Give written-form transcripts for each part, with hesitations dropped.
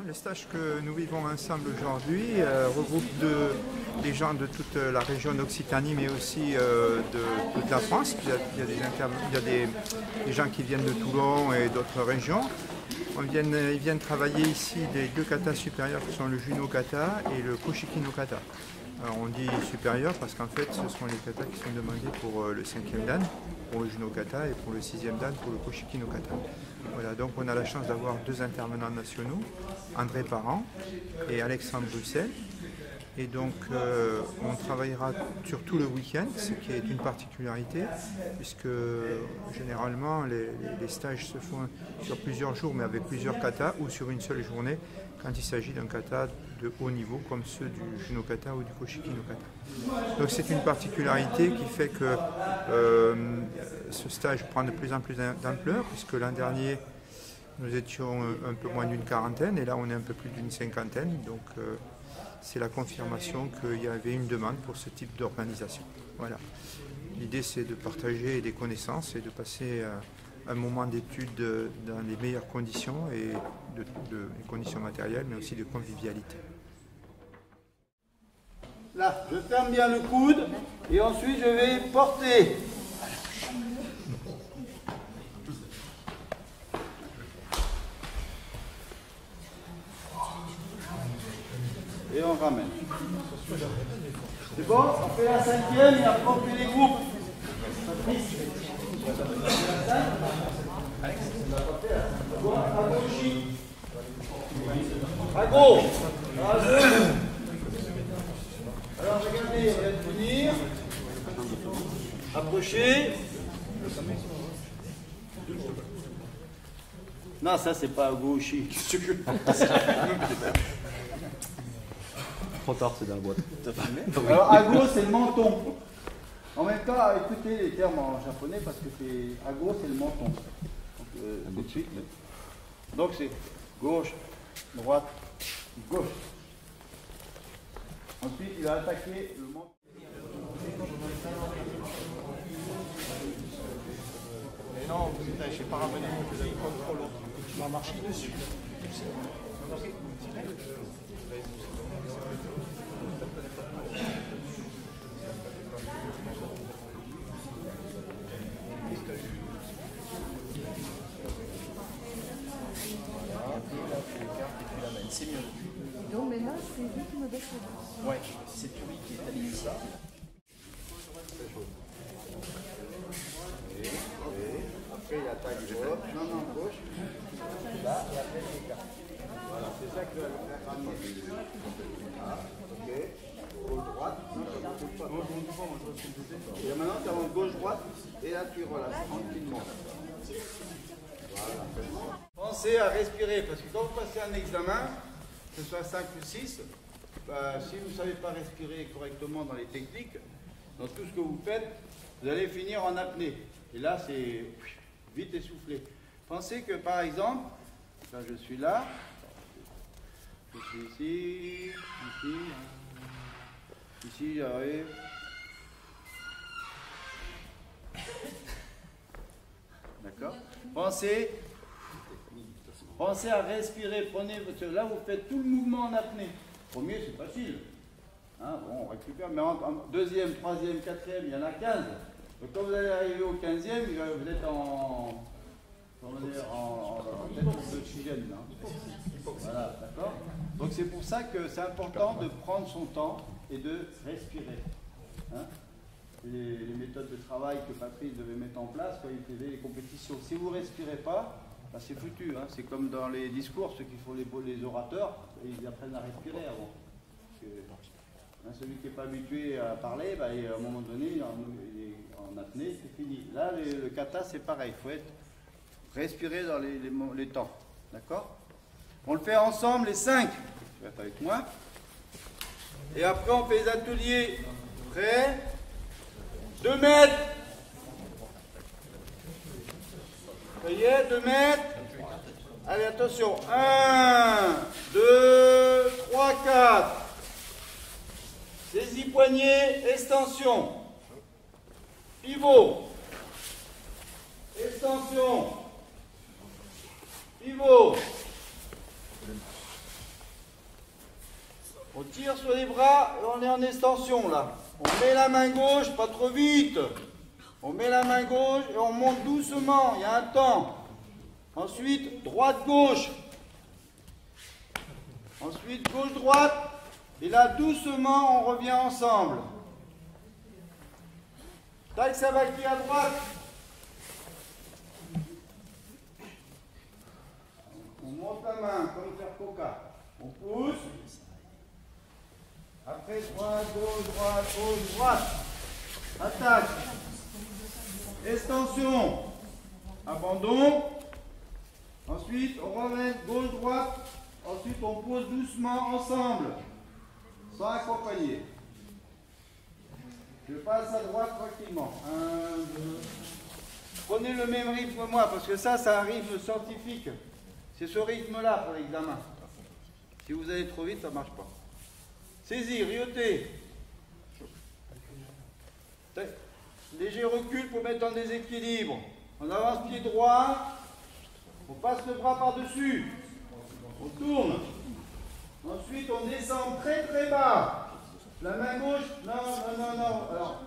le stage que nous vivons ensemble aujourd'hui regroupe des gens de toute la région d'Occitanie, mais aussi de toute la France. Il y a des gens qui viennent de Toulon et d'autres régions. Ils viennent travailler ici des deux katas supérieurs qui sont le Juno kata et le Koshiki no kata. Alors on dit supérieur parce qu'en fait ce sont les katas qui sont demandés pour le 5e dan, pour le Juno kata, et pour le 6e dan, pour le Koshiki no kata. Voilà, donc on a la chance d'avoir deux intervenants nationaux, André Parent et Alexandre Bruxelles. Et donc on travaillera surtout le week-end, ce qui est une particularité, puisque généralement les stages se font sur plusieurs jours, mais avec plusieurs katas, ou sur une seule journée, quand il s'agit d'un kata de haut niveau, comme ceux du Juno kata ou du Koshiki no kata. Donc c'est une particularité qui fait que ce stage prend de plus en plus d'ampleur, puisque l'an dernier, nous étions un peu moins d'une quarantaine, et là on est un peu plus d'une cinquantaine. Donc c'est la confirmation qu'il y avait une demande pour ce type d'organisation. Voilà. L'idée, c'est de partager des connaissances et de passer un moment d'étude dans les meilleures conditions, et de conditions matérielles, mais aussi de convivialité. Là, je ferme bien le coude et ensuite je vais porter. Et on ramène. C'est bon? On fait la 5e et après on fait les groupes. À gauche. Alors regardez, on vient de venir. Approchez. Non, ça c'est pas à gauche. Trop tard, c'est dans la boîte. Alors, ago, c'est le menton. En même temps, écoutez les termes en japonais parce que c'est ago, c'est le menton. Donc, tout de suite. Donc, c'est gauche, droite, gauche. Ensuite, il va attaquer le menton. Mais non, je n'ai pas ramené mon fusil contre l'autre. Tu m'as marché dessus. C'est mieux. Donc maintenant, c'est lui qui me baisse le dos. Ouais, c'est lui qui est à l'initiative. Après, il attaque gauche. Non, gauche. Là, et après, il écarte. Voilà, c'est ça que va le faire ramener. Ah, ok. Gauche-droite. Et maintenant, tu avances gauche-droite. Et là, tu relâches tranquillement. Voilà. Pensez à respirer, parce que quand vous passez un examen, que ce soit 5 ou 6, si vous ne savez pas respirer correctement dans les techniques, dans tout ce que vous faites, vous allez finir en apnée. Et là, c'est vite essoufflé. Pensez que, par exemple, là, je suis là, je suis ici, j'arrive. D'accord? Pensez à respirer, prenez, parce que là vous faites tout le mouvement en apnée. Premier, c'est facile. Hein, bon, on récupère, mais en deuxième, troisième, quatrième, il y en a 15. Donc quand vous allez arriver au 15e, vous êtes en d'oxygène. Hein. Voilà, d'accord? Donc c'est pour ça que c'est important de prendre son temps et de respirer. Hein? Les méthodes de travail que Patrice devait mettre en place quand il faisait les compétitions. Si vous ne respirez pas, bah c'est foutu. Hein. C'est comme dans les discours, ceux qui font les orateurs, ils apprennent à respirer avant. Celui qui n'est pas habitué à parler, bah, à un moment donné, il est en apnée, c'est fini. Là, le kata, c'est pareil. Il faut respirer dans les temps. D'accord? On le fait ensemble, les 5. Tu vas être avec moi. Et après, on fait les ateliers. Prêt? 2 mètres. Ça y est, 2 mètres. Allez, attention. 1, 2, 3, 4. Saisie poignet, extension. Pivot. Extension. Pivot. tire sur les bras et on est en extension là. On met la main gauche, pas trop vite. On met la main gauche et on monte doucement, il y a un temps. Ensuite, droite-gauche. Ensuite, gauche-droite. Et là, doucement, on revient ensemble. Tac, ça va qui à droite. On monte la main, comme faire coca. On pousse. Après, droite, gauche, droite. Attaque. Extension. Abandon. Ensuite, on remet gauche, droite. Ensuite, on pose doucement ensemble. Sans accompagner. Je passe à droite tranquillement. 1, 2. Prenez le même rythme que moi, parce que ça, c'est un rythme scientifique. C'est ce rythme-là pour l'examen. Si vous allez trop vite, ça ne marche pas. Saisir, rioter. Léger recul pour mettre en déséquilibre. On avance pied droit. On passe le bras par-dessus. On tourne. Ensuite, on descend très très bas. La main gauche, non. Alors,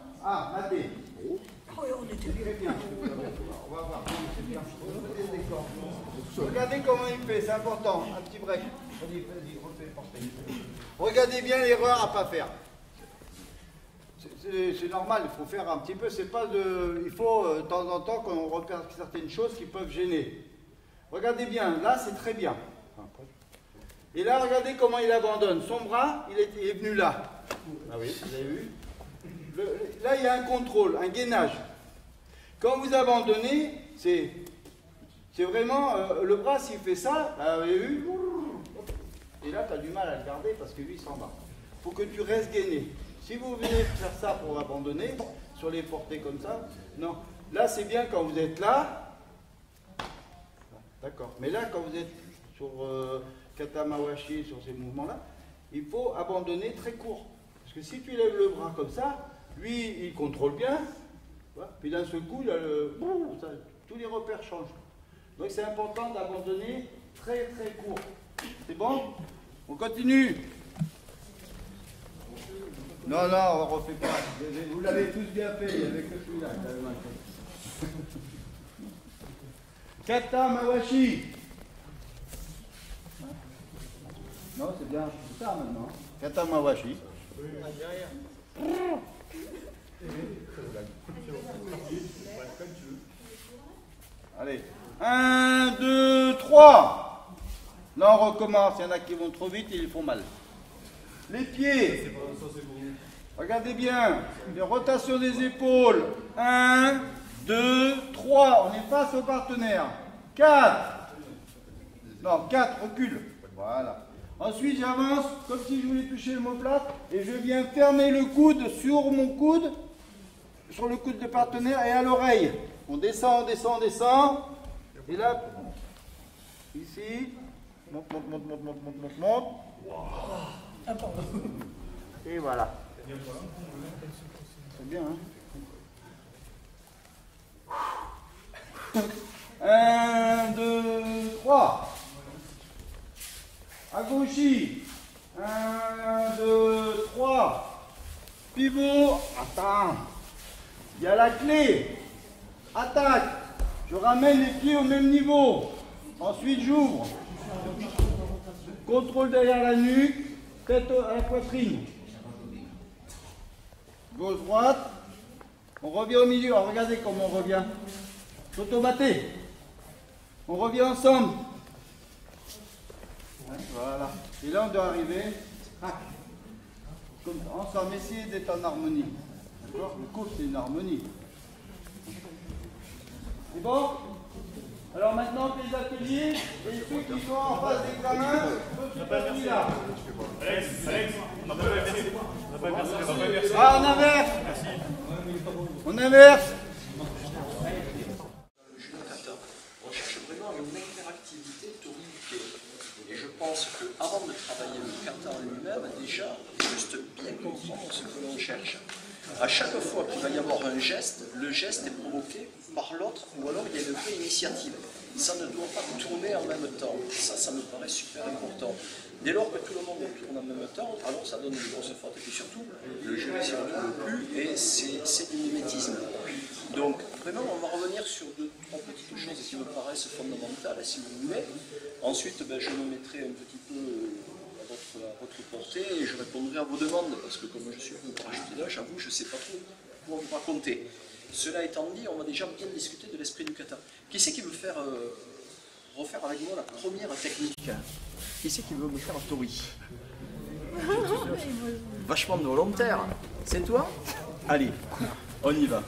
matez. Très bien. On va voir. Regardez comment il fait, c'est important. Un petit break. Vas-y, refais porter. Regardez bien l'erreur à ne pas faire. C'est normal, il faut faire un petit peu. C'est pas de. Il faut de temps en temps qu'on repère certaines choses qui peuvent gêner. Regardez bien, là c'est très bien. Et là, regardez comment il abandonne. Son bras, il est venu là. Ah oui, vous avez vu? Là, il y a un contrôle, un gainage. Quand vous abandonnez, c'est vraiment le bras, s'il fait ça, vous avez vu? Et là, tu as du mal à le garder parce que lui, il s'en va. Il faut que tu restes gainé. Si vous venez faire ça pour abandonner, sur les portées comme ça, non. Là, c'est bien quand vous êtes là. D'accord. Mais là, quand vous êtes sur Kata Mawashi, sur ces mouvements-là, il faut abandonner très court. Parce que si tu lèves le bras comme ça, lui, il contrôle bien. Puis d'un seul coup, il a tous les repères changent. Donc c'est important d'abandonner très très court. C'est bon? On continue. Non, on ne refait pas. Vous l'avez tous bien fait, avec celui-là. Kata Mawashi. Non, c'est bien. C'est ça maintenant. Kata Mawashi. Allez. 1, 2, 3. Là, on recommence. Il y en a qui vont trop vite et ils font mal. Les pieds. Regardez bien. Les rotations des épaules. 1, 2, 3. On est face au partenaire. 4. Non, 4. Recule. Voilà. Ensuite, j'avance comme si je voulais toucher l'omoplate et je viens fermer le coude sur mon coude, sur le coude de partenaire et à l'oreille. On descend, on descend, on descend. Et là, ici, monte. Et voilà. C'est bien, hein? 1, 2, 3. À gauchis. 1, 2, 3. Pivot. Attends. Il y a la clé. Attaque. Je ramène les pieds au même niveau. Ensuite, j'ouvre. Contrôle derrière la nuque. Tête à la poitrine. Gauche-droite. On revient au milieu. Alors, regardez comment on revient. S'automater. On revient ensemble. Voilà. Et là, on doit arriver comme ensemble, essayer d'être en harmonie. D'accord? Le couple, c'est une harmonie. C'est bon? Alors maintenant, les ateliers et ceux qui sont en phase d'examen, peuvent se passer là. Alex, on n'a pas inversé. Ah, on inverse. On inverse. On cherche vraiment une interactivité tourniquée. Et je pense qu'avant de travailler le kata en lui-même, déjà, juste bien comprendre ce que l'on cherche. À chaque fois qu'il va y avoir un geste, le geste est provoqué par l'autre, ou alors il y a une vraie initiative. Ça ne doit pas tourner en même temps. Ça me paraît super important. Dès lors que tout le monde tourne en même temps, alors ça donne une grosse faute. Et puis surtout, le jeu ne s'y retrouve plus et c'est du mimétisme. Donc vraiment, on va revenir sur 2-3 petites choses qui me paraissent fondamentales, si vous voulez. Ensuite, je me mettrai un petit peu à votre portée et je répondrai à vos demandes, parce que comme je suis venu pour acheter là, j'avoue, je ne sais pas trop quoi vous raconter. Cela étant dit, on va déjà bien discuter de l'esprit du kata. Qui c'est qui veut refaire avec moi la première technique? Qui c'est qui veut me faire un tori? Vachement de volontaire. C'est toi? Allez, on y va.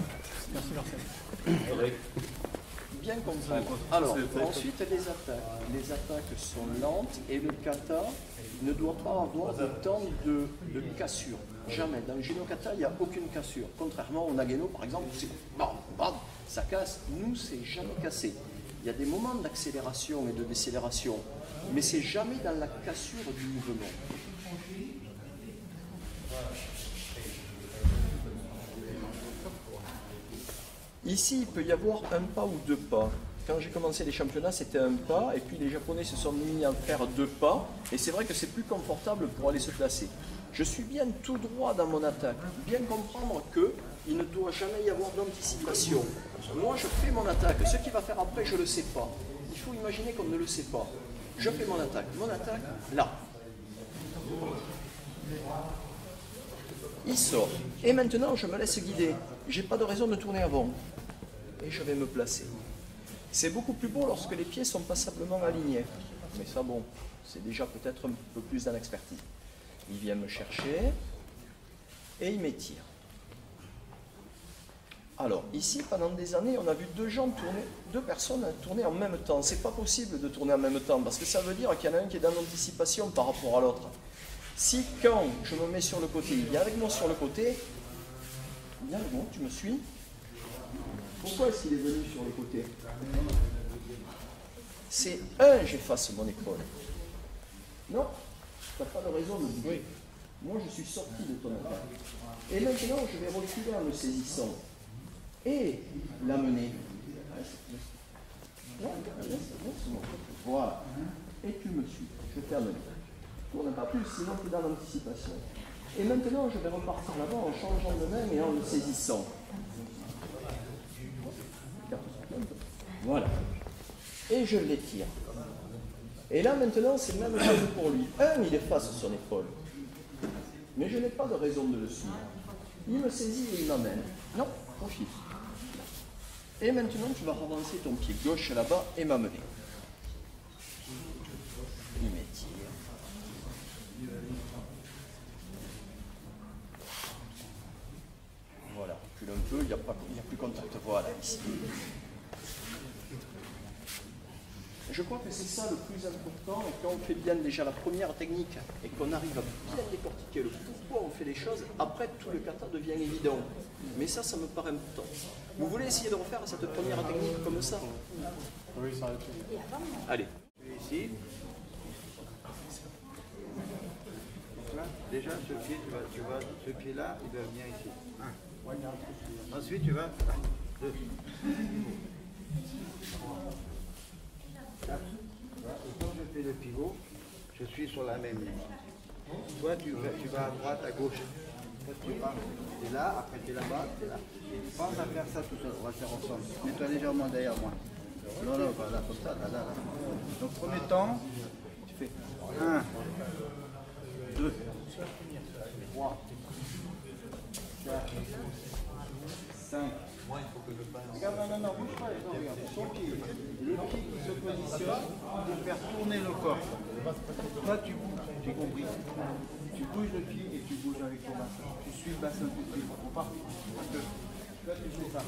Bien comprendre. Alors, ensuite les attaques. Les attaques sont lentes et le kata ne doit pas avoir de temps de cassure. Jamais. Dans le Jino Kata, il n'y a aucune cassure. Contrairement au Nageno, par exemple, c'est bam, bam, ça casse. Nous, c'est jamais cassé. Il y a des moments d'accélération et de décélération, mais c'est jamais dans la cassure du mouvement. Ici, il peut y avoir un pas ou 2 pas. Quand j'ai commencé les championnats, c'était un pas, et puis les Japonais se sont mis à faire 2 pas, et c'est vrai que c'est plus confortable pour aller se placer. Je suis bien tout droit dans mon attaque, bien comprendre qu'il ne doit jamais y avoir d'anticipation. Moi, je fais mon attaque, ce qu'il va faire après, je ne le sais pas. Il faut imaginer qu'on ne le sait pas. Je fais mon attaque, là. Il sort, et maintenant, je me laisse guider. J'ai pas de raison de tourner avant. Et je vais me placer. C'est beaucoup plus beau lorsque les pieds sont passablement alignés. Mais ça, bon, c'est déjà peut-être un peu plus dans l'expertise. Il vient me chercher et il m'étire. Alors, ici, pendant des années, on a vu 2 personnes tourner en même temps. C'est pas possible de tourner en même temps parce que ça veut dire qu'il y en a un qui est dans l'anticipation par rapport à l'autre. Si quand je me mets sur le côté, il vient avec moi sur le côté, viens avec moi, tu me suis. Pourquoi est-ce qu'il est venu sur le côté? C'est j'efface mon épaule. Non, tu n'as pas de raison de bouger. Moi, je suis sorti de ton attaque. Et maintenant, je vais reculer en me saisissant. Et l'amener. Voilà. Et tu me suis. Je t'ai amené. Tourne pas plus, sinon tu es dans l'anticipation. Et maintenant, je vais repartir là-bas en changeant de main et en le saisissant. Voilà. Et je l'étire. Et là, maintenant, c'est la même chose pour lui. Il efface son épaule. Mais je n'ai pas de raison de le suivre. Il me saisit et il m'amène. Non, profite. Et maintenant, tu vas avancer ton pied gauche là-bas et m'amener. Il m'étire. Voilà, recule un peu, il n'y a plus contact. Voilà, ici. Je crois que c'est ça le plus important, et quand on fait bien déjà la première technique et qu'on arrive à bien décortiquer le pourquoi on fait les choses, après tout le kata devient évident. Mais ça me paraît important. Vous voulez essayer de refaire cette première technique comme ça? Oui, ça va être. Allez. Ici. Donc là, déjà, ce pied, tu vas, ce pied-là, il doit venir ici. 1. Ensuite, tu vas 2. 4. Et quand je fais le pivot, je suis sur la même ligne. Toi, tu vas à droite, à gauche. Toi, tu pars. Tu es là, après tu es là-bas, tu es là. Pense à faire ça tout seul, on va le faire ensemble. Mets-toi légèrement derrière moi. Non, voilà, comme ça, là. Donc, premier temps, tu fais 1, 2, 3, 4, 5. Regarde, non, bouge pas, regarde. Ton pied, le pied qui se positionne pour faire tourner le corps. Toi, tu bouges, j'ai compris. Tu bouges le pied et tu bouges avec ton bassin. Tu suis le bassin tout de suite. Faut pas. Parce que là, tu fais ça.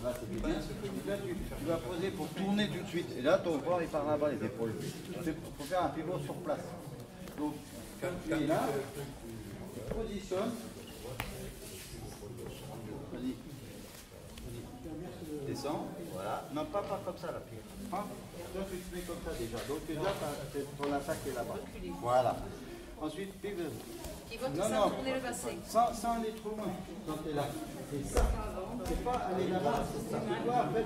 Là, c'est bien. Là, tu vas poser pour tourner tout de suite. Et là, ton corps, il part là-bas, les épaules. Il faut faire un pivot sur place. Donc, quand tu es là, tu positionnes. Vas-y. Descends, voilà. Non, pas comme ça, la pied. Toi, tu te mets comme ça déjà. Donc, déjà, ton attaque est là-bas. Voilà. Ensuite, pivot. Non, tourner le bassin. Sans aller trop loin. Quand tu es là. C'est ça. C'est pas aller là-bas. C'est ça. Tu vois, en fait,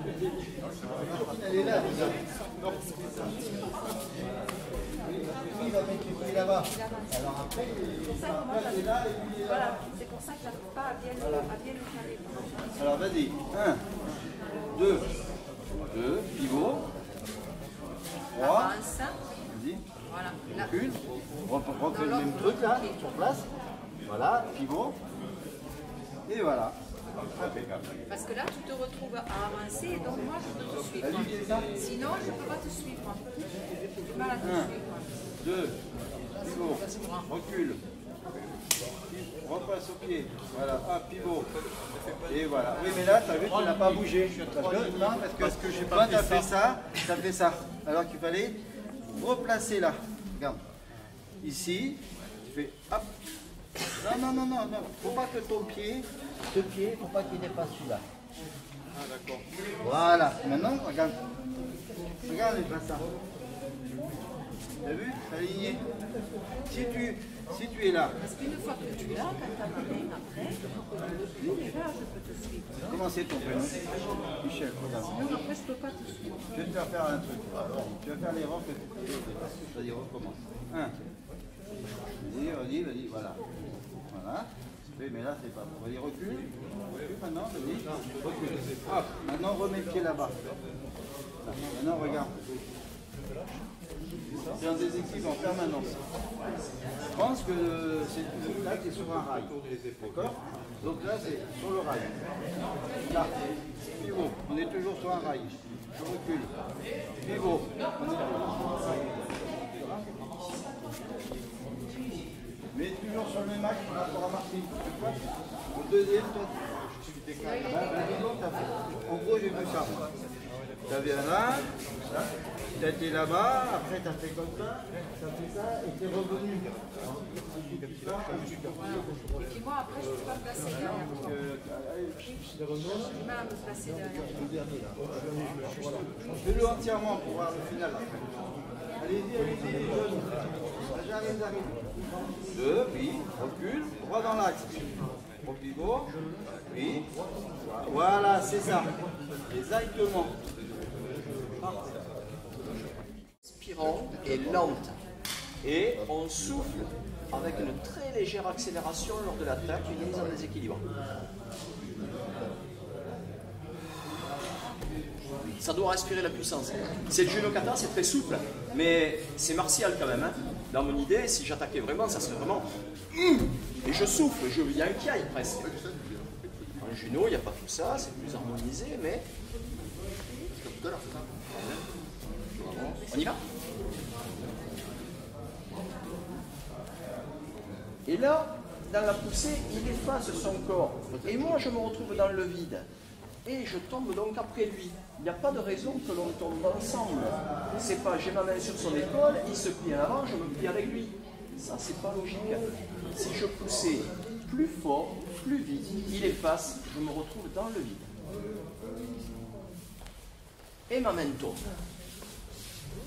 elle est là déjà. Donc, lui, il va mettre les pieds là-bas. il avance. Alors après, C'est pour ça que moi, il est là et puis il est là. voilà, c'est pour ça que j'arrive pas à bien le caler. Alors vas-y, 1, 2, pivot, 3, Avance. vas-y, Voilà. Là. recule, refais le même truc là, sur place, voilà, pivot, et voilà. Impeccable. Parce que là, tu te retrouves à avancer et donc moi, je peux te suivre. Sinon, je ne peux pas te suivre. J'ai du mal à te 1, suivre. 2, pivot, recule, repasse au pied, voilà, pivot, et voilà. Oui, mais là, tu as vu, tu n'as pas bougé. Parce que j'ai pas fait ça, tu as fait ça. Alors qu'il fallait replacer là. Regarde. Ici, tu fais hop. Non. Faut pas que ton pied, faut pas qu'il dépasse celui-là. Ah, d'accord. Voilà. Maintenant, regarde. Regarde les ça. T'as vu? Aligné. Si tu es là. Parce qu'une fois que tu es là, quand tu as donné après, déjà, je peux te suivre. Comment c'est ton prénom? Michel, regarde. Sinon, après, je ne peux pas te suivre. Je vais te faire un truc. Tu vas faire l'erreur que tu fais. C'est-à-dire, recommence. 1. Vas-y, voilà. Voilà. Oui, mais là, c'est pas. Vas-y, recule. Recule maintenant, vas-y. Recule. Hop. Maintenant, remets le pied là-bas. Maintenant, regarde. C'est un déséquilibre en permanence. Je pense que là, tu es sur un rail. D'accord? Donc là, c'est sur le rail. Là, pivot. On est toujours sur un rail. Je recule. Pivot. On est toujours sur un rail. Mais toujours sur le même axe par rapport à Martine. Au deuxième, toi, je suis décalé. En gros, j'ai vu ça. Tu as vu là, tu as été là-bas, après tu as fait comme ça, tu as fait ça et tu es revenu. Et puis moi, après, je ne peux pas me placer derrière toi. J'ai du mal à me placer derrière. Fais-le entièrement pour voir le final. Allez-y, les jeunes. J'arrive. 2, oui, recule, droit dans l'axe. Au pivot, oui. Voilà, c'est ça. Exactement. Inspirante et lente. Et on souffle avec une très légère accélération lors de l'attaque, une mise en déséquilibre. Ça doit respirer la puissance. C'est le judo kata, c'est très souple, mais c'est martial quand même. Hein. Dans mon idée, si j'attaquais vraiment, ça serait vraiment... Et je souffle, il y a un kiai presque. En judo, il n'y a pas tout ça, c'est plus harmonisé, mais... On y va? Et là, dans la poussée, il efface son corps. Et moi, je me retrouve dans le vide. Et je tombe donc après lui. Il n'y a pas de raison que l'on tombe ensemble. C'est pas j'ai ma main sur son épaule, il se plie en avant, je me plie avec lui. Ça, c'est pas logique. Si je poussais plus fort, plus vite, il efface, je me retrouve dans le vide. Et ma main tombe.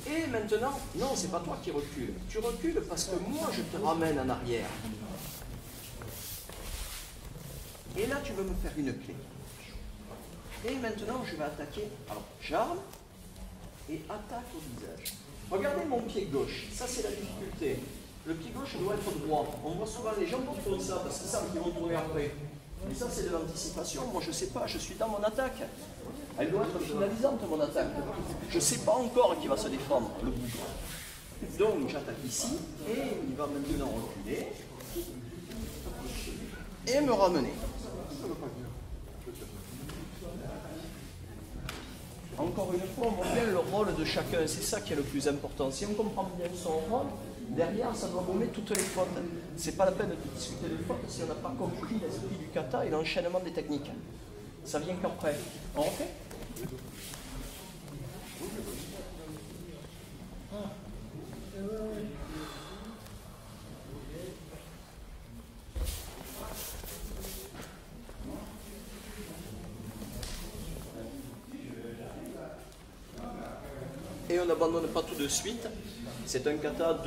Et maintenant, non, c'est pas toi qui recules. Tu recules parce que moi, je te ramène en arrière. Et là, tu veux me faire une clé. Et maintenant, je vais attaquer. Alors, j'arme et attaque au visage. Regardez mon pied gauche. Ça, c'est la difficulté. Le pied gauche doit être droit. On voit souvent les gens qui font ça parce que c'est ça qu'ils vont trouver après. Mais ça, c'est de l'anticipation. Moi, je ne sais pas. Je suis dans mon attaque. Elle doit être finalisante, mon attaque. Je ne sais pas encore qui va se défendre, le bout. Donc, j'attaque ici et il va maintenant reculer et me ramener. Encore une fois, on voit bien le rôle de chacun, c'est ça qui est le plus important. Si on comprend bien son rôle, derrière, ça doit gommer toutes les fautes. C'est pas la peine de discuter des fautes si on n'a pas compris l'esprit du kata et l'enchaînement des techniques. Ça vient qu'après. On refait ? Et on n'abandonne pas tout de suite. C'est un kata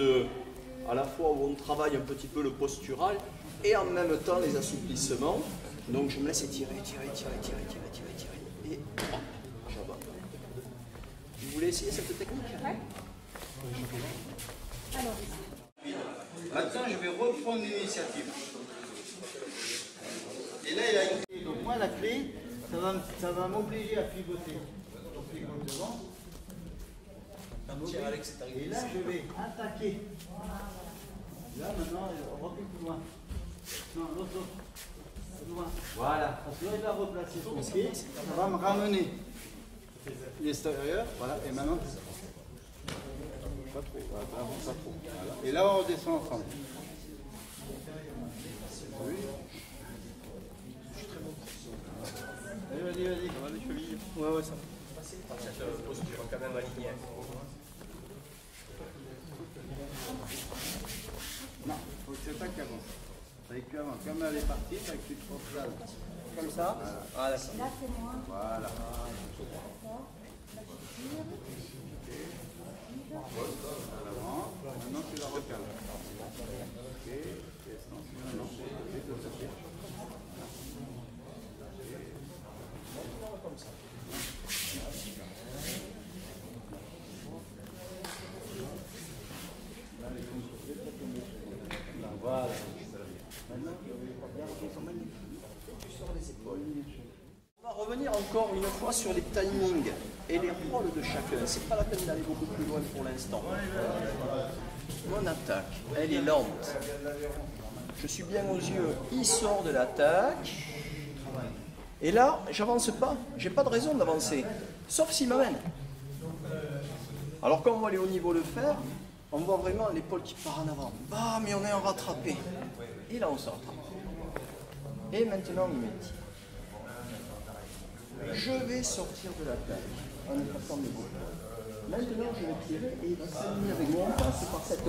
à la fois où on travaille un petit peu le postural et en même temps les assouplissements. Donc je me laisse tirer. Et hop, j'abandonne. Vous voulez essayer cette technique ? Ouais. Alors, Maintenant, je vais reprendre l'initiative. Et là, il a une clé. Donc moi, la clé, ça va m'obliger à pivoter. Donc, je pivote devant. Et là, je vais attaquer. Là, maintenant, on replie plus loin. Non, l'autre. Plus loin. Voilà. Parce que là, il va replacer son pied. Ça va me ramener l'extérieur. Voilà. Et maintenant, pas trop. Voilà, pas trop. Voilà. Et là, on redescend ensemble. Oui. Allez, vas-y, vas-y. Ça va les chevilles? Ouais, ça va. Cette posture quand même alignée. Non, il faut que c'est ça qui avance. Avec que avant. Comme elle est partie, avec que tu te penses là. Comme ça? Voilà. Ah, d'accord. Là, c'est moi. Voilà. D'accord. Là, je tire. À l'avant. Maintenant, tu la recales. Ok. Non. Voilà. Maintenant, Tu sors les épaules. On va revenir encore une fois sur les timings et les rôles de chacun. C'est pas la peine d'aller beaucoup plus loin pour l'instant. Mon attaque, elle est lente. Je suis bien aux yeux. Il sort de l'attaque. Et là, j'avance pas. J'ai pas de raison d'avancer. Sauf s'il m'amène. Alors quand on voit Léonie le faire, on voit vraiment l'épaule qui part en avant. Bah, mais on est en rattrapé. Et là, on se rattrape. Et maintenant, il me tire. Je vais sortir de l'attaque en écartant mes bras. Maintenant, je vais tirer et il va s'aligner avec moi. En face, c'est par cette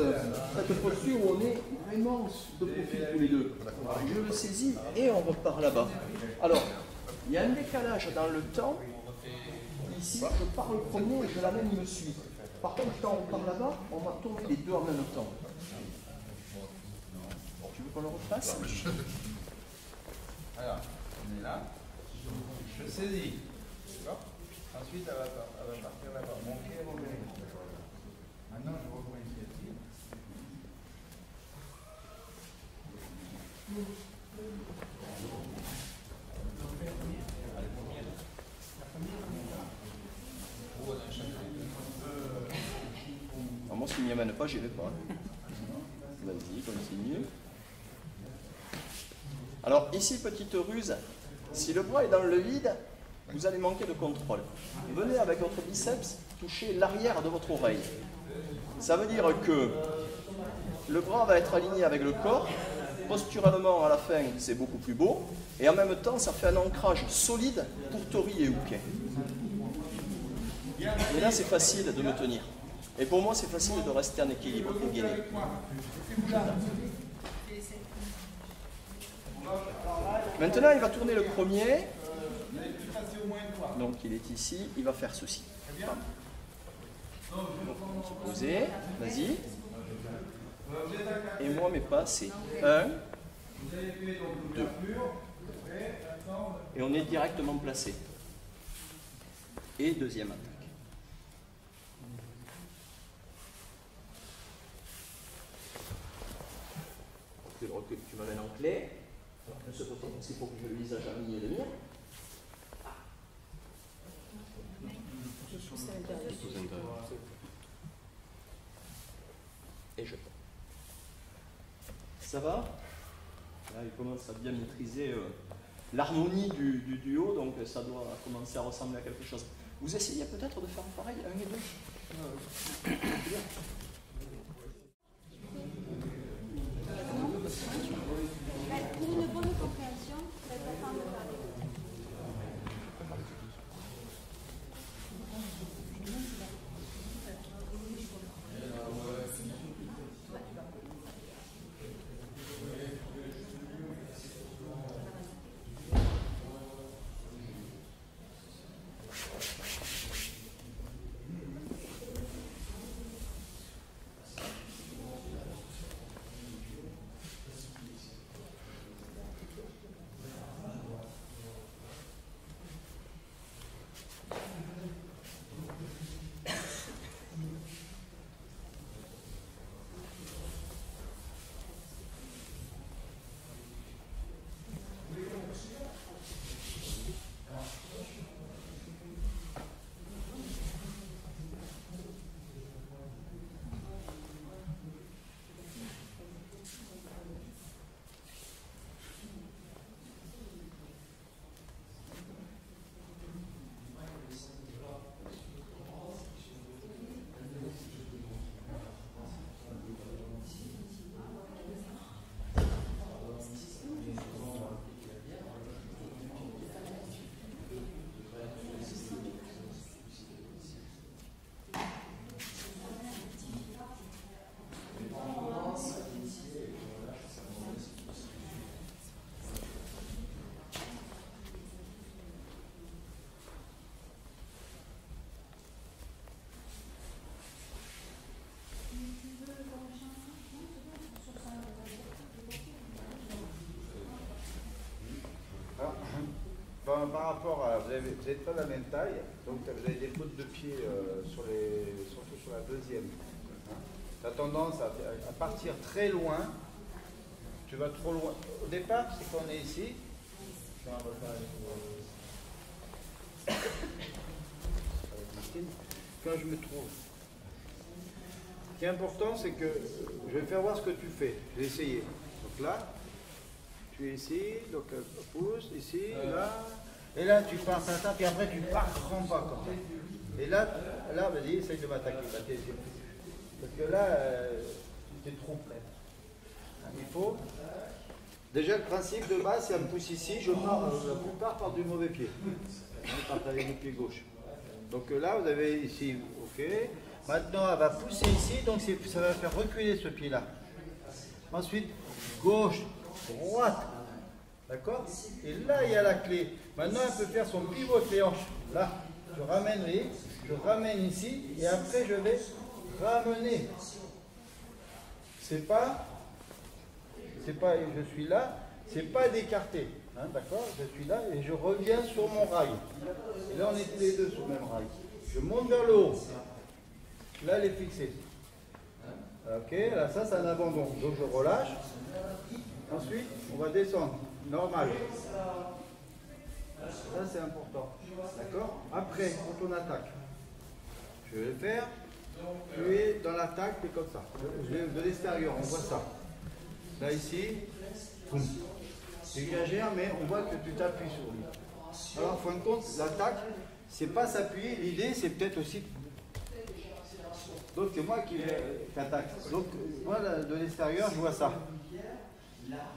posture où on est vraiment de profil tous les deux. Je le saisis et on repart là-bas. Alors, il y a un décalage dans le temps. Ici, je pars le premier et je l'amène, il me suit. Par contre, quand on part là-bas, on va tourner les deux en même temps. Tu veux qu'on le refasse? Alors, on est là. Je saisis. D'accord. Ensuite, elle va partir là-bas. Mon pied est revenu. Maintenant, je reprends l'initiative. Alors moi, s'il ne m'y amène pas, j'y vais pas. Vas-y, continue. Alors ici, petite ruse, si le bras est dans le vide, vous allez manquer de contrôle. Venez avec votre biceps toucher l'arrière de votre oreille. Ça veut dire que le bras va être aligné avec le corps. Posturalement, à la fin, c'est beaucoup plus beau. Et en même temps, ça fait un ancrage solide pour Tori et Uke. Et là, c'est facile de me tenir. Et pour moi, c'est facile de rester en équilibre pour gagner. Maintenant, il va tourner le premier. Donc, il est ici. Il va faire ceci. Donc, se poser. Vas-y. Et moi, mes pas, c'est 1, 2. Et on est directement placé. Et deuxième attaque. Tu le recules, tu m'amènes en clé. De ce côté, c'est pour que je le visage aligné de mire. Et je prends. Ça va? Là, il commence à bien maîtriser l'harmonie du duo, donc ça doit commencer à ressembler à quelque chose. Vous essayez peut-être de faire pareil, 1 et 2. Pour une bonne compréhension, c'est important de parler. par rapport à... Vous n'êtes pas de la même taille, donc vous avez des fautes de pied surtout sur la deuxième. Hein. Tu as tendance à partir très loin. Tu vas trop loin. Au départ, c'est qu'on est ici. Quand je me trouve. Ce qui est important, c'est que je vais faire voir ce que tu fais. Je vais essayer. Donc là, tu es ici, donc pouce, ici, là. Et là, tu pars, puis après, tu pars grand pas comme ça. Et là, vas-y, essaye de m'attaquer. Parce que là, tu es trop près. Il faut. Déjà, le principe de base, si elle me pousse ici, je pars, la plupart partent du mauvais pied. On part avec le pied gauche. Donc là, vous avez ici, ok. Maintenant, elle va pousser ici, donc ça va faire reculer ce pied-là. Ensuite, gauche, droite. D'accord? Et là, il y a la clé. Maintenant, elle peut faire son pivot de hanche. Là, je ramène, vous voyez, je ramène ici, et après, je vais ramener. C'est pas, je suis là, c'est pas d'écarter. Hein, d'accord? Je suis là et je reviens sur mon rail. Et là, on est tous les deux sur le même rail. Je monte vers le haut. Là, elle est fixée. Ok, là, ça, c'est un abandon. Donc, je relâche. Ensuite, on va descendre. Normal. Ça, c'est important. D'accord? Après, quand on attaque, je vais le faire. Tu es dans l'attaque, tu es comme ça. De l'extérieur, on voit ça. Là, ici, boum. J'exagère, mais on voit que tu t'appuies sur lui. Alors, en fin de compte, l'attaque, c'est pas s'appuyer. L'idée, c'est peut-être aussi. Donc, c'est moi qui attaque. Donc, moi, de l'extérieur, je vois ça.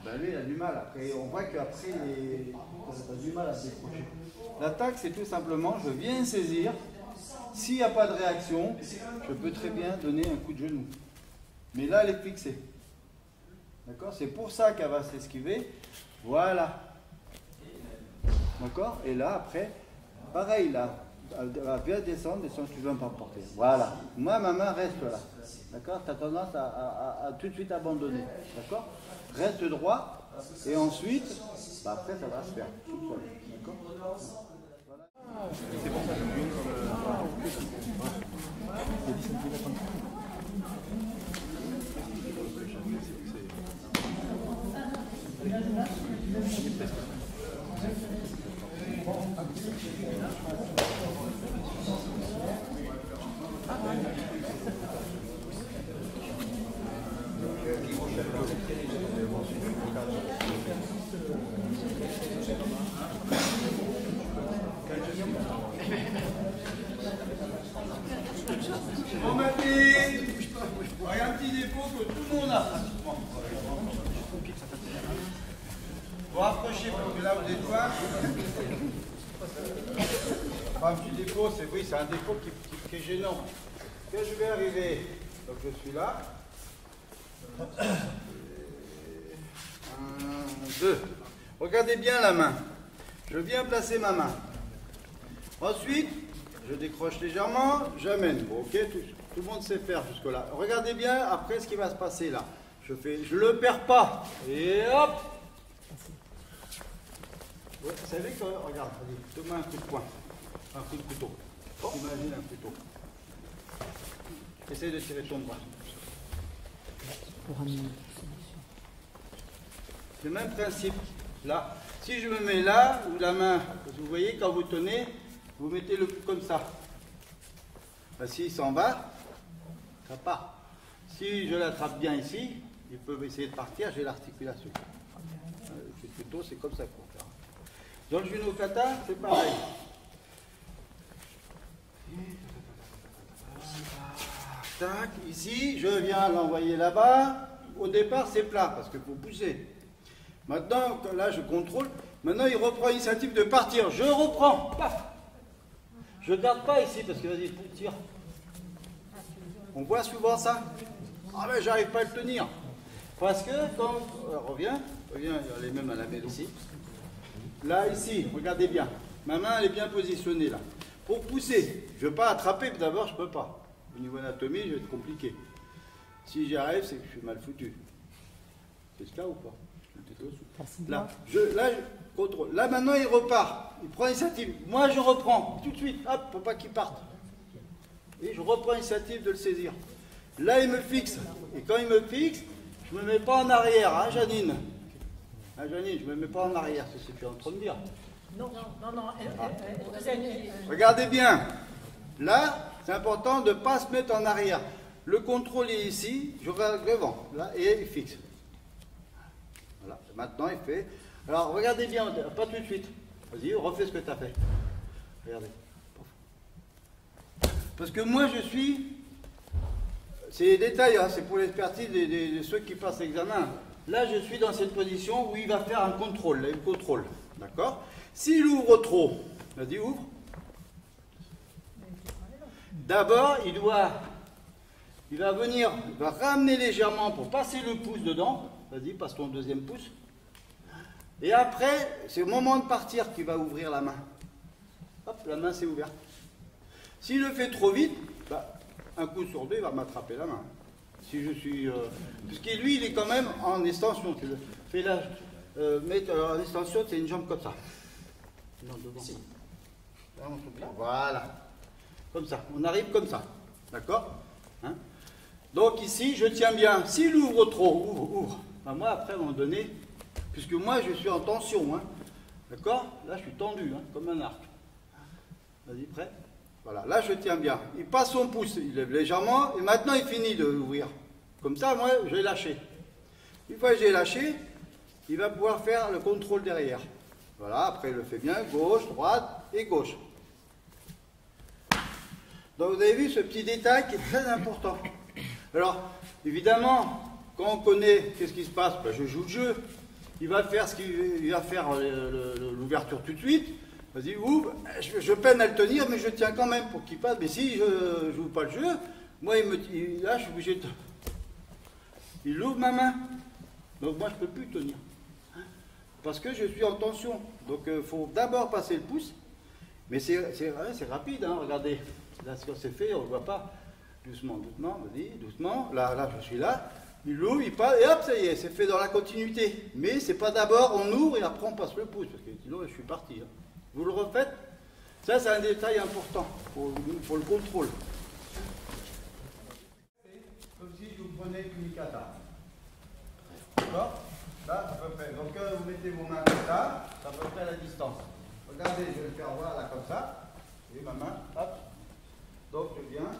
Ben, lui, il a du mal. Après, on voit qu'après, il a du mal à se décrocher. L'attaque, c'est tout simplement, je viens saisir. S'il n'y a pas de réaction, je peux très bien donner un coup de genou. Mais là, elle est fixée. D'accord? C'est pour ça qu'elle va s'esquiver. Voilà. D'accord? Et là, après, pareil, là, elle va bien descendre, tu veux pas porter. Voilà. Moi, ma main reste là. D'accord? Tu as tendance à tout de suite abandonner. D'accord? Reste droit, et ensuite, bah après, ça va se faire tout seul. D'accord? Voilà. C'est pour ça que je comme Bon, ma fille, il y a un petit défaut que tout le monde a pratiquement. Bon, approchez parce que là vous êtes loin. Un petit défaut, c'est un défaut qui est gênant. Quand je vais arriver, donc je suis là. 1, 2. Regardez bien la main. Je viens placer ma main. Ensuite, je décroche légèrement, j'amène. Bon, ok, tout le monde sait faire jusque-là. Regardez bien après ce qui va se passer là. Je ne le perds pas. Et hop! Ouais, vous savez que, regarde, donne-moi un coup de poing. Un coup de couteau. Imagine un couteau. Essaye de tirer ton bras. C'est le même principe. Là, si je me mets là, ou la main, vous voyez, quand vous tenez, vous mettez le coup comme ça. Ben, s'il s'en va, ça part. Si je l'attrape bien ici, ils peuvent essayer de partir, j'ai l'articulation. Le couteau, c'est comme ça qu'on fait. Dans le judo kata, c'est pareil. Tac, ici, je viens l'envoyer là-bas. Au départ, c'est plat, parce qu'il faut pousser. Maintenant, là, je contrôle. Maintenant, il reprend l'initiative de partir. Je reprends. Paf. Je ne garde pas ici, parce que, vas-y, tire. On voit souvent ça. Ah, mais j'arrive pas à le tenir. Parce que, quand... reviens, elle est même à la main ici. Là, ici, regardez bien. Ma main, elle est bien positionnée, là. Pour pousser, je ne veux pas attraper, d'abord, je ne peux pas. Au niveau anatomie, je vais être compliqué. Si j'y arrive, c'est que je suis mal foutu. C'est ce cas ou pas? Là, je contrôle. Là, maintenant, il repart. Il prend l'initiative. Moi, je reprends tout de suite. Hop, pour pas qu'il parte. Et je reprends l'initiative de le saisir. Là, il me fixe. Et quand il me fixe, je ne me mets pas en arrière, hein, Janine? Hein, Janine, je ne me mets pas en arrière, c'est ce que tu es en train de dire. Non. Regardez bien. Là, c'est important de ne pas se mettre en arrière. Le contrôle est ici, je regarde devant. Là, et il fixe. Voilà. Maintenant, il fait. Alors, regardez bien, pas tout de suite. Vas-y, refais ce que tu as fait. Regardez. Parce que moi, je suis. C'est des détails, hein, c'est pour l'expertise de ceux qui passent l'examen. Là, je suis dans cette position où il va faire un contrôle. Là, il contrôle. D'accord? S'il ouvre trop, vas-y, ouvre. D'abord, il va venir, il va ramener légèrement pour passer le pouce dedans. Vas-y, passe ton deuxième pouce. Et après, c'est au moment de partir qu'il va ouvrir la main. Hop, la main s'est ouverte. S'il le fait trop vite, bah, un coup sur deux, il va m'attraper la main. Si je suis... puisque lui, il est quand même en extension. Tu le fais là, en extension, c'est une jambe comme ça. Non, devant. Ici. Voilà. Comme ça. On arrive comme ça. D'accord, hein? Donc ici, je tiens bien. S'il ouvre trop, ouvre. Enfin, moi, après, à un moment donné, puisque moi, je suis en tension. Hein, d'accord? Là, je suis tendu, hein, comme un arc. Vas-y, prêt? Voilà, là je tiens bien. Il passe son pouce, il lève légèrement, et maintenant il finit d'ouvrir. Comme ça, moi, je vais lâcher. Une fois que j'ai lâché, il va pouvoir faire le contrôle derrière. Voilà, après il le fait bien, gauche, droite et gauche. Donc vous avez vu ce petit détail qui est très important. Alors, évidemment, quand on connaît qu'est-ce qui se passe, ben, je joue le jeu. Il va faire l'ouverture tout de suite. Vas-y, ouvre. Je peine à le tenir, mais je tiens quand même pour qu'il passe. Mais si je ne joue pas le jeu, moi, là, je suis obligé de... Il ouvre ma main. Donc, moi, je ne peux plus tenir. Parce que je suis en tension. Donc, il faut d'abord passer le pouce. Mais c'est rapide, hein, regardez. Là, ce que c'est fait, on ne le voit pas. Doucement, doucement, vas-y, doucement. Là, je suis là. Il l'ouvre, il passe, et hop, ça y est, c'est fait dans la continuité. Mais c'est pas d'abord, on ouvre et après on passe le pouce. Parce que sinon, je suis parti. Hein. Vous le refaites? Ça, c'est un détail important pour le contrôle. Comme si je vous prenais le kumikata. D'accord? Là, à peu près. Donc, vous mettez vos mains comme ça, à peu près à la distance. Regardez, je vais le faire voir là, comme ça. Et ma main, hop. Donc, je viens.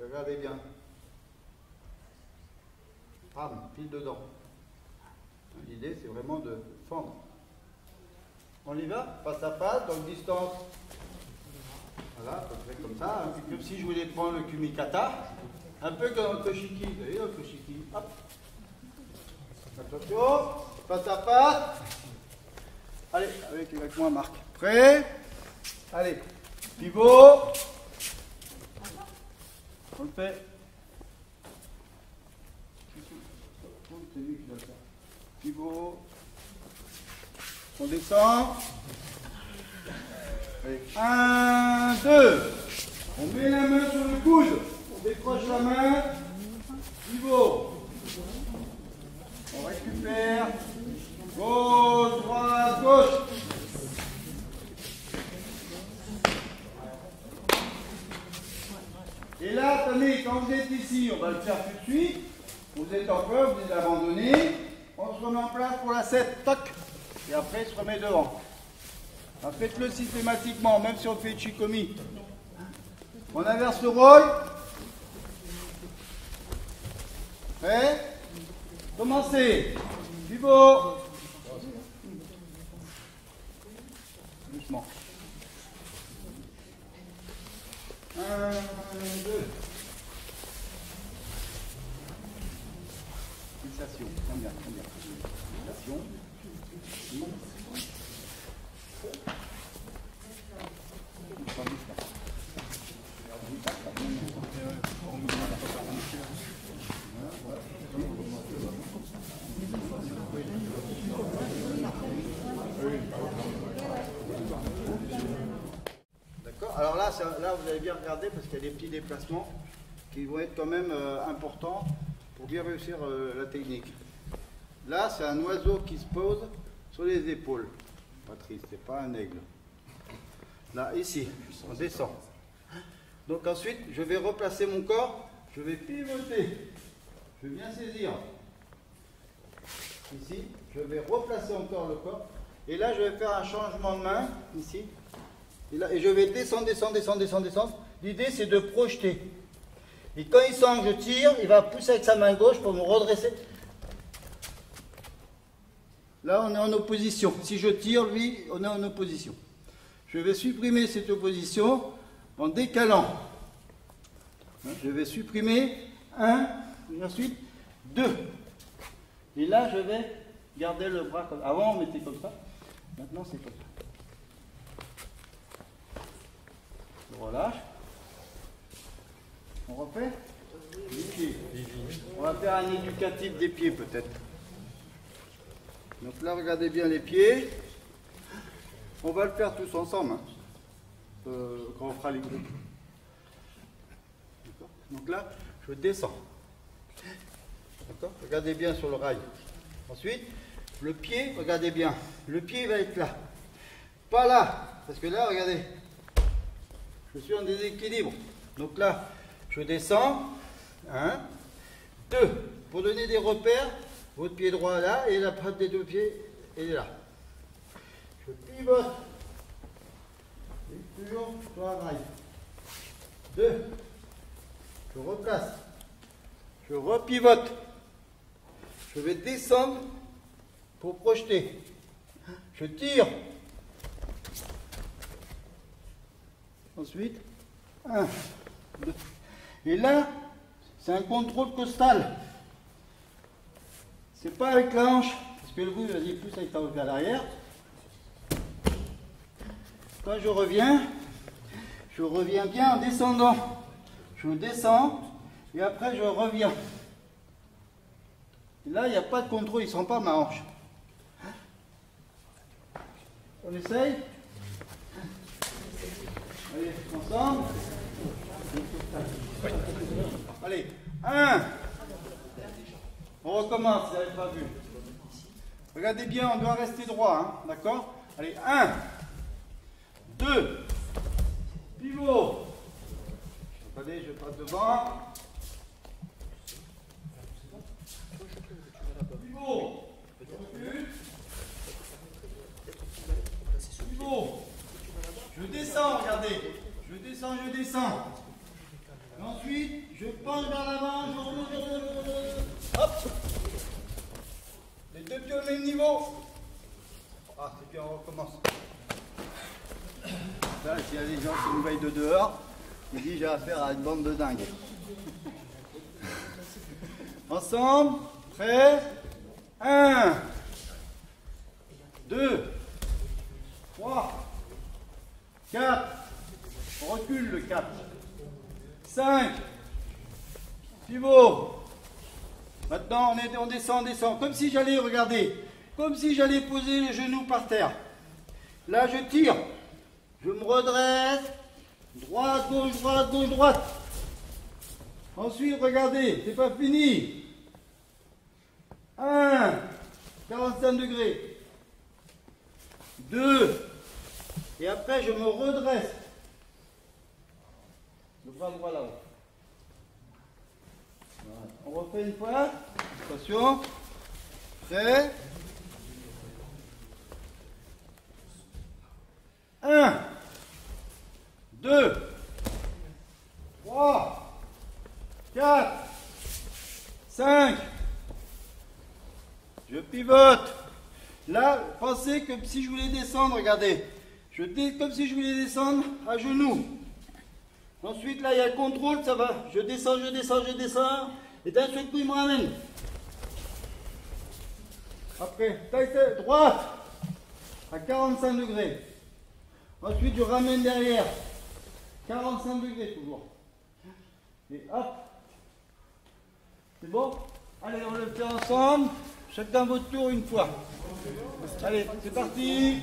Regardez bien. Bam, pile dedans. L'idée, c'est vraiment de fendre. On y va, face à face, donc distance. Voilà, à peu près comme ça. Hein. Comme si je voulais prendre le kumikata. Un peu comme le koshiki. Vous voyez, le koshiki. Hop. Attention, face à face. Allez, avec moi, Marc. Prêt? Allez, pivot. On le fait. C'est lui qui doit le faire. Pivot. On descend. Allez. 1, 2. On met la main sur le coude. On décroche la main. Pivot. On récupère. Gauche, droite, gauche. Et là, attendez, quand vous êtes ici, on va le faire tout de suite. Vous êtes en peur, vous êtes abandonné. On se remet en place pour la 7. Toc. Et après, il se remet devant. Faites-le systématiquement, même si on fait Chikomi. On inverse le rôle. Prêt? Commencez. Pivot. Doucement. 1, 2. Pulsation. Combien? Pulsation. D'accord. Alors là, vous avez bien regardé parce qu'il y a des petits déplacements qui vont être quand même importants pour bien réussir la technique. Là, c'est un oiseau qui se pose sur les épaules. Patrice, c'est pas un aigle. Là, ici, on descend. Donc ensuite, je vais replacer mon corps, je vais pivoter. Je vais bien saisir. Ici, je vais replacer encore le corps. Et là, je vais faire un changement de main, ici. Et là, et je vais descendre, descendre, descendre, descendre, descendre. L'idée, c'est de projeter. Et quand il sent que je tire, il va pousser avec sa main gauche pour me redresser. Là, on est en opposition. Si je tire, lui, on est en opposition. Je vais supprimer cette opposition en décalant. Je vais supprimer 1, et ensuite 2. Et là, je vais garder le bras comme... Avant, on mettait comme ça. Maintenant, c'est comme ça. Je relâche. On refait les pieds. On va faire un éducatif des pieds, peut-être. Donc là, regardez bien les pieds. On va le faire tous ensemble, hein, quand on fera les groupes. Donc là, je descends. Regardez bien sur le rail. Ensuite, le pied, regardez bien. Le pied va être là. Pas là. Parce que là, regardez. Je suis en déséquilibre. Donc là, je descends. 1, 2. Pour donner des repères, votre pied droit là et la patte des deux pieds est là. Je pivote. Et toujours sur la rail. 2. Je replace. Je repivote. Je vais descendre pour projeter. Je tire. Ensuite, 1, 2. Et là, c'est un contrôle costal. C'est pas avec la hanche, parce que le bout, vas-y, pousse avec ta hanche vers l'arrière. Quand je reviens bien en descendant. Je descends, et après je reviens. Et là, il n'y a pas de contrôle, il ne sent pas ma hanche. On essaye? Allez, ensemble. Allez, 1. On recommence, vous n'avez pas vu. Regardez bien, on doit rester droit, hein, d'accord? Allez, 1, 2, pivot. Attendez, je passe devant. Pivot. Pivot. Je descends, regardez. Je descends, je descends. Et ensuite, je penche vers l'avant, je remonte. Hop. Les deux pieds au même niveau. Ah, c'est bien, on recommence. Là, s'il y a des gens qui nous veillent de dehors, ils disent j'ai affaire à une bande de dingues. Ensemble, prêt. 1, 2, 3, 4. On recule le 4. 5. Pivot. Maintenant, on descend, on descend. Comme si j'allais, regardez, comme si j'allais poser les genoux par terre. Là, je tire. Je me redresse. Droite, gauche, droite, gauche, droite. Ensuite, regardez, c'est pas fini. 1, 45 degrés. 2. Et après, je me redresse. Le bras droit là-haut. Voilà. On refait une fois. Attention. Prêt. 1, 2, 3, 4, 5. Je pivote. Là, pensez que si je voulais descendre, regardez. Comme si je voulais descendre à genoux. Ensuite, là, il y a le contrôle, ça va. Je descends, je descends, je descends. Et d'un seul coup, il me ramène. Après, taille droite à 45 degrés. Ensuite, je ramène derrière. 45 degrés toujours. Et hop. C'est bon? Allez, on le fait ensemble. Chacun votre tour une fois. Allez, c'est parti.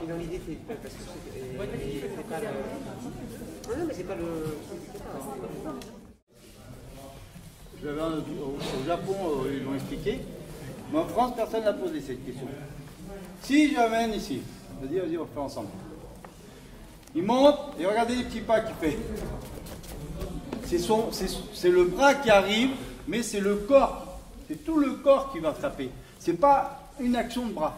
Et dans l'idée, c'est parce que c'est pas le... Non, mais c'est pas le... Au Japon, ils l'ont expliqué. Mais en France, personne n'a posé cette question. Si j'amène ici, vas-y, on le fait ensemble. Il monte et regardez les petits pas qu'il fait. C'est le bras qui arrive, mais c'est le corps. C'est tout le corps qui va taper. C'est pas une action de bras.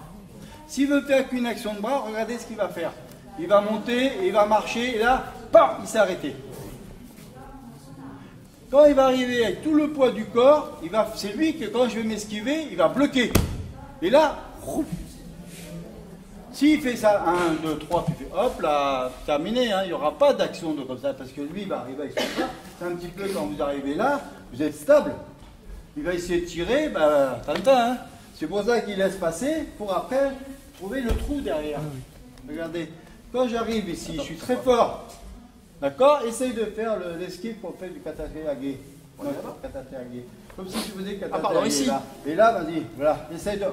S'il veut faire qu'une action de bras, regardez ce qu'il va faire. Il va monter, et il va marcher, et là, pam, il s'est arrêté. Quand il va arriver avec tout le poids du corps, c'est lui que quand je vais m'esquiver, il va bloquer. Et là, s'il fait ça, 1, 2, 3, puis fait hop là, terminé, hein, il n'y aura pas d'action de comme ça, parce que lui il va arriver avec son bras. C'est un petit peu quand vous arrivez là, vous êtes stable. Il va essayer de tirer, tintin, hein. C'est pour ça qu'il laisse passer, pour après trouver le trou derrière. Regardez, quand j'arrive ici, je suis très fort. D'accord? Essaye de faire l'esquive pour faire du katate age. Katate age. Comme si tu faisais katate age là. Et là, vas-y, voilà, essaye de... Tu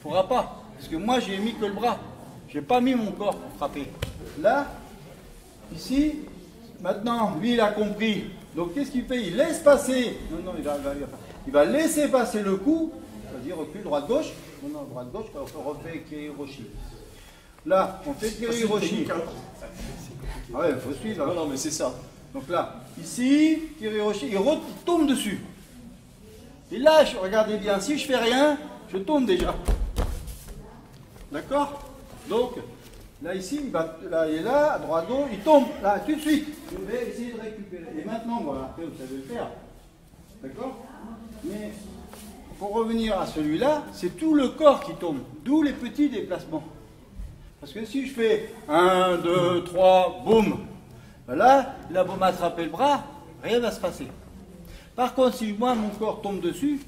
pourras pas. Parce que moi, j'ai mis que le bras. Je n'ai pas mis mon corps pour frapper. Là, ici, maintenant, lui, il a compris. Donc, qu'est-ce qu'il fait? Il laisse passer. Non, il va laisser passer le coup. Vas-y, recule, droite-gauche. Non, droite-gauche, on refait Kiriroshi. Là, on fait Kiriroshi. Ah ouais, il faut suivre. Hein. Non, mais c'est ça. Donc là, ici, Kiriroshi, il tombe dessus. Et là, regardez bien, si je fais rien, je tombe déjà. D'accord? Donc, là, ici, là, il est là, à droite, gauche, il tombe, là, tout de suite. Je vais essayer de récupérer. Et maintenant, voilà, après, vous savez le faire. D'accord? Mais, pour revenir à celui-là, c'est tout le corps qui tombe. D'où les petits déplacements. Parce que si je fais 1, 2, 3, boum, là, il a beau m'attraper le bras, rien ne va se passer. Par contre, si moi, mon corps tombe dessus,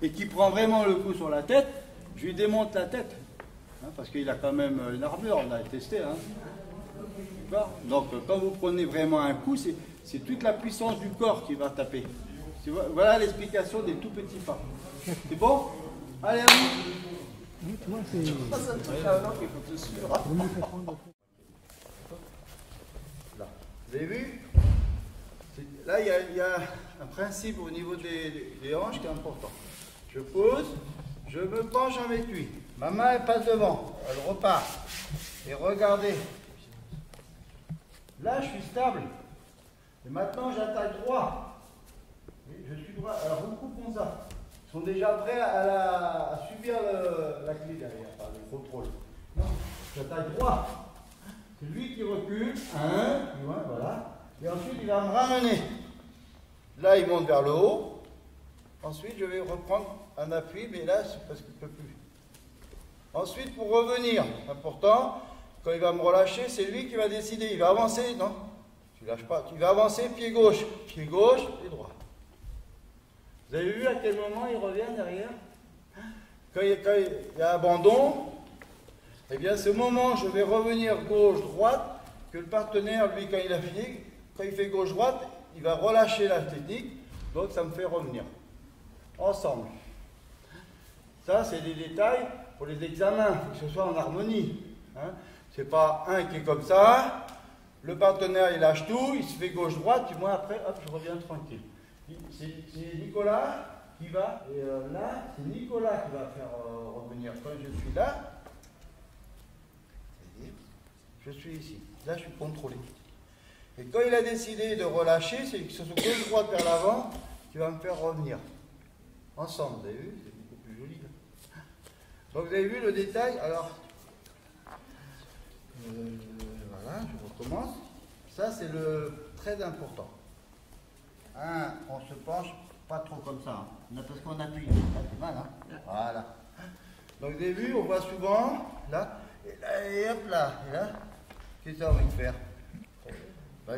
et qu'il prend vraiment le coup sur la tête, je lui démonte la tête. Hein, parce qu'il a quand même une armure, on a testé. Hein. D'accord? Donc, quand vous prenez vraiment un coup, c'est toute la puissance du corps qui va taper. Voilà l'explication des tout petits pas. C'est bon? Allez, à vous. Là. Vous avez vu? Là, il y a un principe au niveau des hanches qui est important. Je pose, je me penche avec lui. Ma main, elle passe devant, elle repart. Et regardez. Là, je suis stable. Et maintenant, j'attaque droit. Je suis droit. Alors, beaucoup font ça. Ils sont déjà prêts à subir la clé derrière, enfin, le contrôle. Non, j'attaque droit. C'est lui qui recule. Voilà. Et ensuite, il va me ramener. Là, il monte vers le haut. Ensuite, je vais reprendre un appui, mais là, c'est parce qu'il ne peut plus. Ensuite, pour revenir, important, quand il va me relâcher, c'est lui qui va décider. Il va avancer, non? Tu ne lâches pas. Il va avancer pied gauche, pied droit. Vous avez vu à quel moment il revient derrière? Quand il y a abandon, eh bien, ce moment, je vais revenir gauche-droite, que le partenaire, lui, quand il a fini, quand il fait gauche-droite, il va relâcher la technique, donc ça me fait revenir. Ensemble. Ça, c'est des détails pour les examens, que ce soit en harmonie. Hein. C'est pas un qui est comme ça, le partenaire il lâche tout, il se fait gauche-droite, puis moi après, hop, je reviens tranquille. C'est Nicolas qui va, et là, c'est Nicolas qui va faire revenir. Quand je suis là, je suis ici. Là, je suis contrôlé. Et quand il a décidé de relâcher, c'est que ce soit gauche-droite vers l'avant qui va me faire revenir. Ensemble, vous avez vu? C'est beaucoup plus joli. Là. Donc, vous avez vu le détail? Alors, voilà, je recommence. Ça, c'est le très important. On se penche pas trop comme ça, hein. Parce qu'on appuie. C'est mal, hein? Voilà. Donc, vous avez vu, on voit souvent, là, et hop là, et là, qu'est-ce que tu as envie de faire?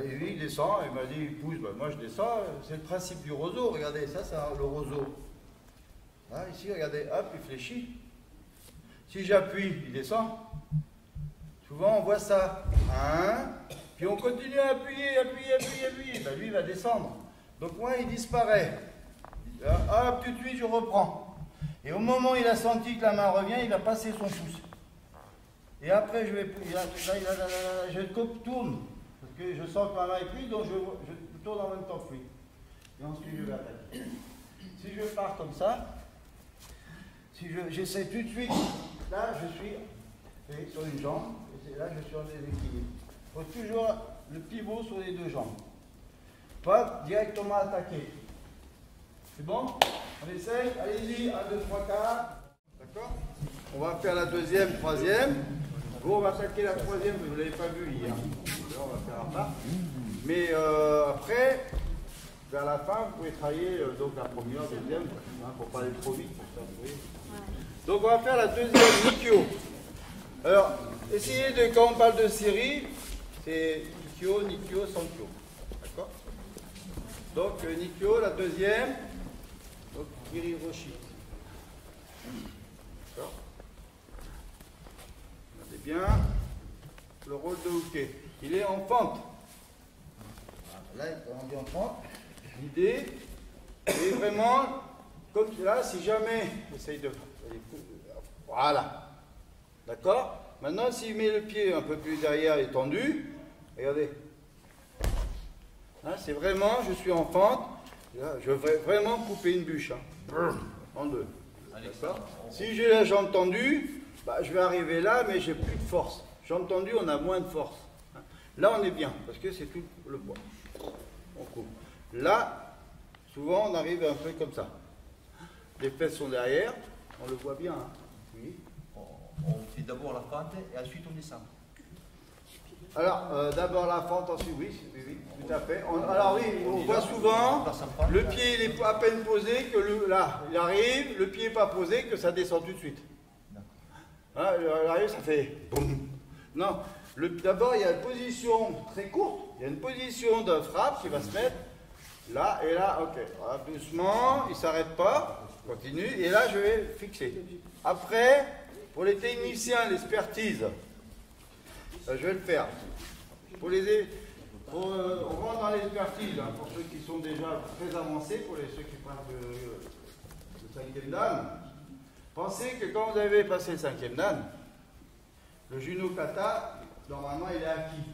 Lui, il descend, il m'a dit, il pousse, moi je descends, c'est le principe du roseau, regardez, ça c'est le roseau. Là, ici, regardez, hop, il fléchit. Si j'appuie, il descend. Souvent, on voit ça. Puis on continue à appuyer. Lui, il va descendre. Donc moi, il disparaît. Hop, tout de suite, je reprends. Et au moment où il a senti que la main revient, il va passer son pouce. Et après, je vais, je tourne. Parce que je sens que ma main est prise, donc je tourne en même temps que lui. Et ensuite, je vais attaquer. Si je pars comme ça, si j'essaie tout de suite, là, je suis sur une jambe, et là, je suis en déséquilibre. Il faut toujours le pivot sur les deux jambes. Pas directement attaquer. C'est bon? On essaye? Allez-y, 1, 2, 3, 4. D'accord? On va faire la deuxième, troisième. Bon, on va attaquer la troisième, vous ne l'avez pas vu hier. Là, on va faire là. Mais après, vers la fin, vous pouvez travailler donc la première, deuxième, hein, pour pas aller trop vite. Pour ça, vous voyez. Donc on va faire la deuxième, Nikyo. Alors, essayez de, quand on parle de série, c'est Nikyo, Nikyo, Sankyo. D'accord? Donc Nikyo, la deuxième, donc Kiriroshi. D'accord? Regardez bien le rôle de Uke. Il est en fente. Là, on dit en fente. L'idée est vraiment, comme là, si jamais, essaye de... Voilà. D'accord? Maintenant, s'il met le pied un peu plus derrière et tendu, regardez. Hein, c'est vraiment, je suis en fente. Là, je vais vraiment couper une bûche. Hein, en deux. D'accord? Si j'ai la jambe tendue, bah, je vais arriver là, mais j'ai plus de force. Jambe tendue, on a moins de force. Hein. Là, on est bien, parce que c'est tout le poids. On coupe. Là, souvent, on arrive un peu comme ça. Les fesses sont derrière, on le voit bien. Hein. Oui. On fait d'abord la fente et ensuite on descend. Alors, d'abord la fente, ensuite, oui, tout à fait. Alors oui, on voit souvent, le pied il est à peine posé, que là, il arrive, le pied n'est pas posé, que ça descend tout de suite. Hein, il arrive, ça fait boum. Non, d'abord il y a une position très courte, il y a une position de frappe qui va se mettre là et là, ok. Voilà, doucement, il ne s'arrête pas, continue, et là je vais fixer. Après, pour les techniciens, l'expertise, je vais le faire. On rentre dans l'expertise, hein, pour ceux qui sont déjà très avancés, pour ceux qui parlent de 5e dan. Pensez que quand vous avez passé le 5e dan, le Juno Kata, normalement, il est acquis.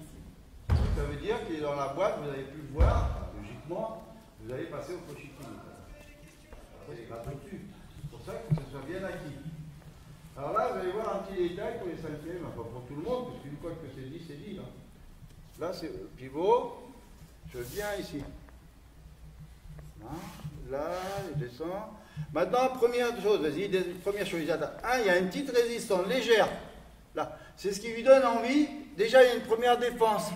Ça veut dire qu'il est dans la boîte, vous avez pu le voir, logiquement, vous allez passer au Koshiki. Après, c'est pas tout de suite. C'est pour ça que ce soit bien acquis. Alors là, vous allez voir un petit détail pour les 5e, enfin pour tout le monde, parce qu'une fois que c'est dit, c'est dit. Là, c'est pivot, je viens ici. Là, je descends. Maintenant, première chose, vas-y, première chose, il y a une petite résistance légère. Là, c'est ce qui lui donne envie. Déjà, il y a une première défense.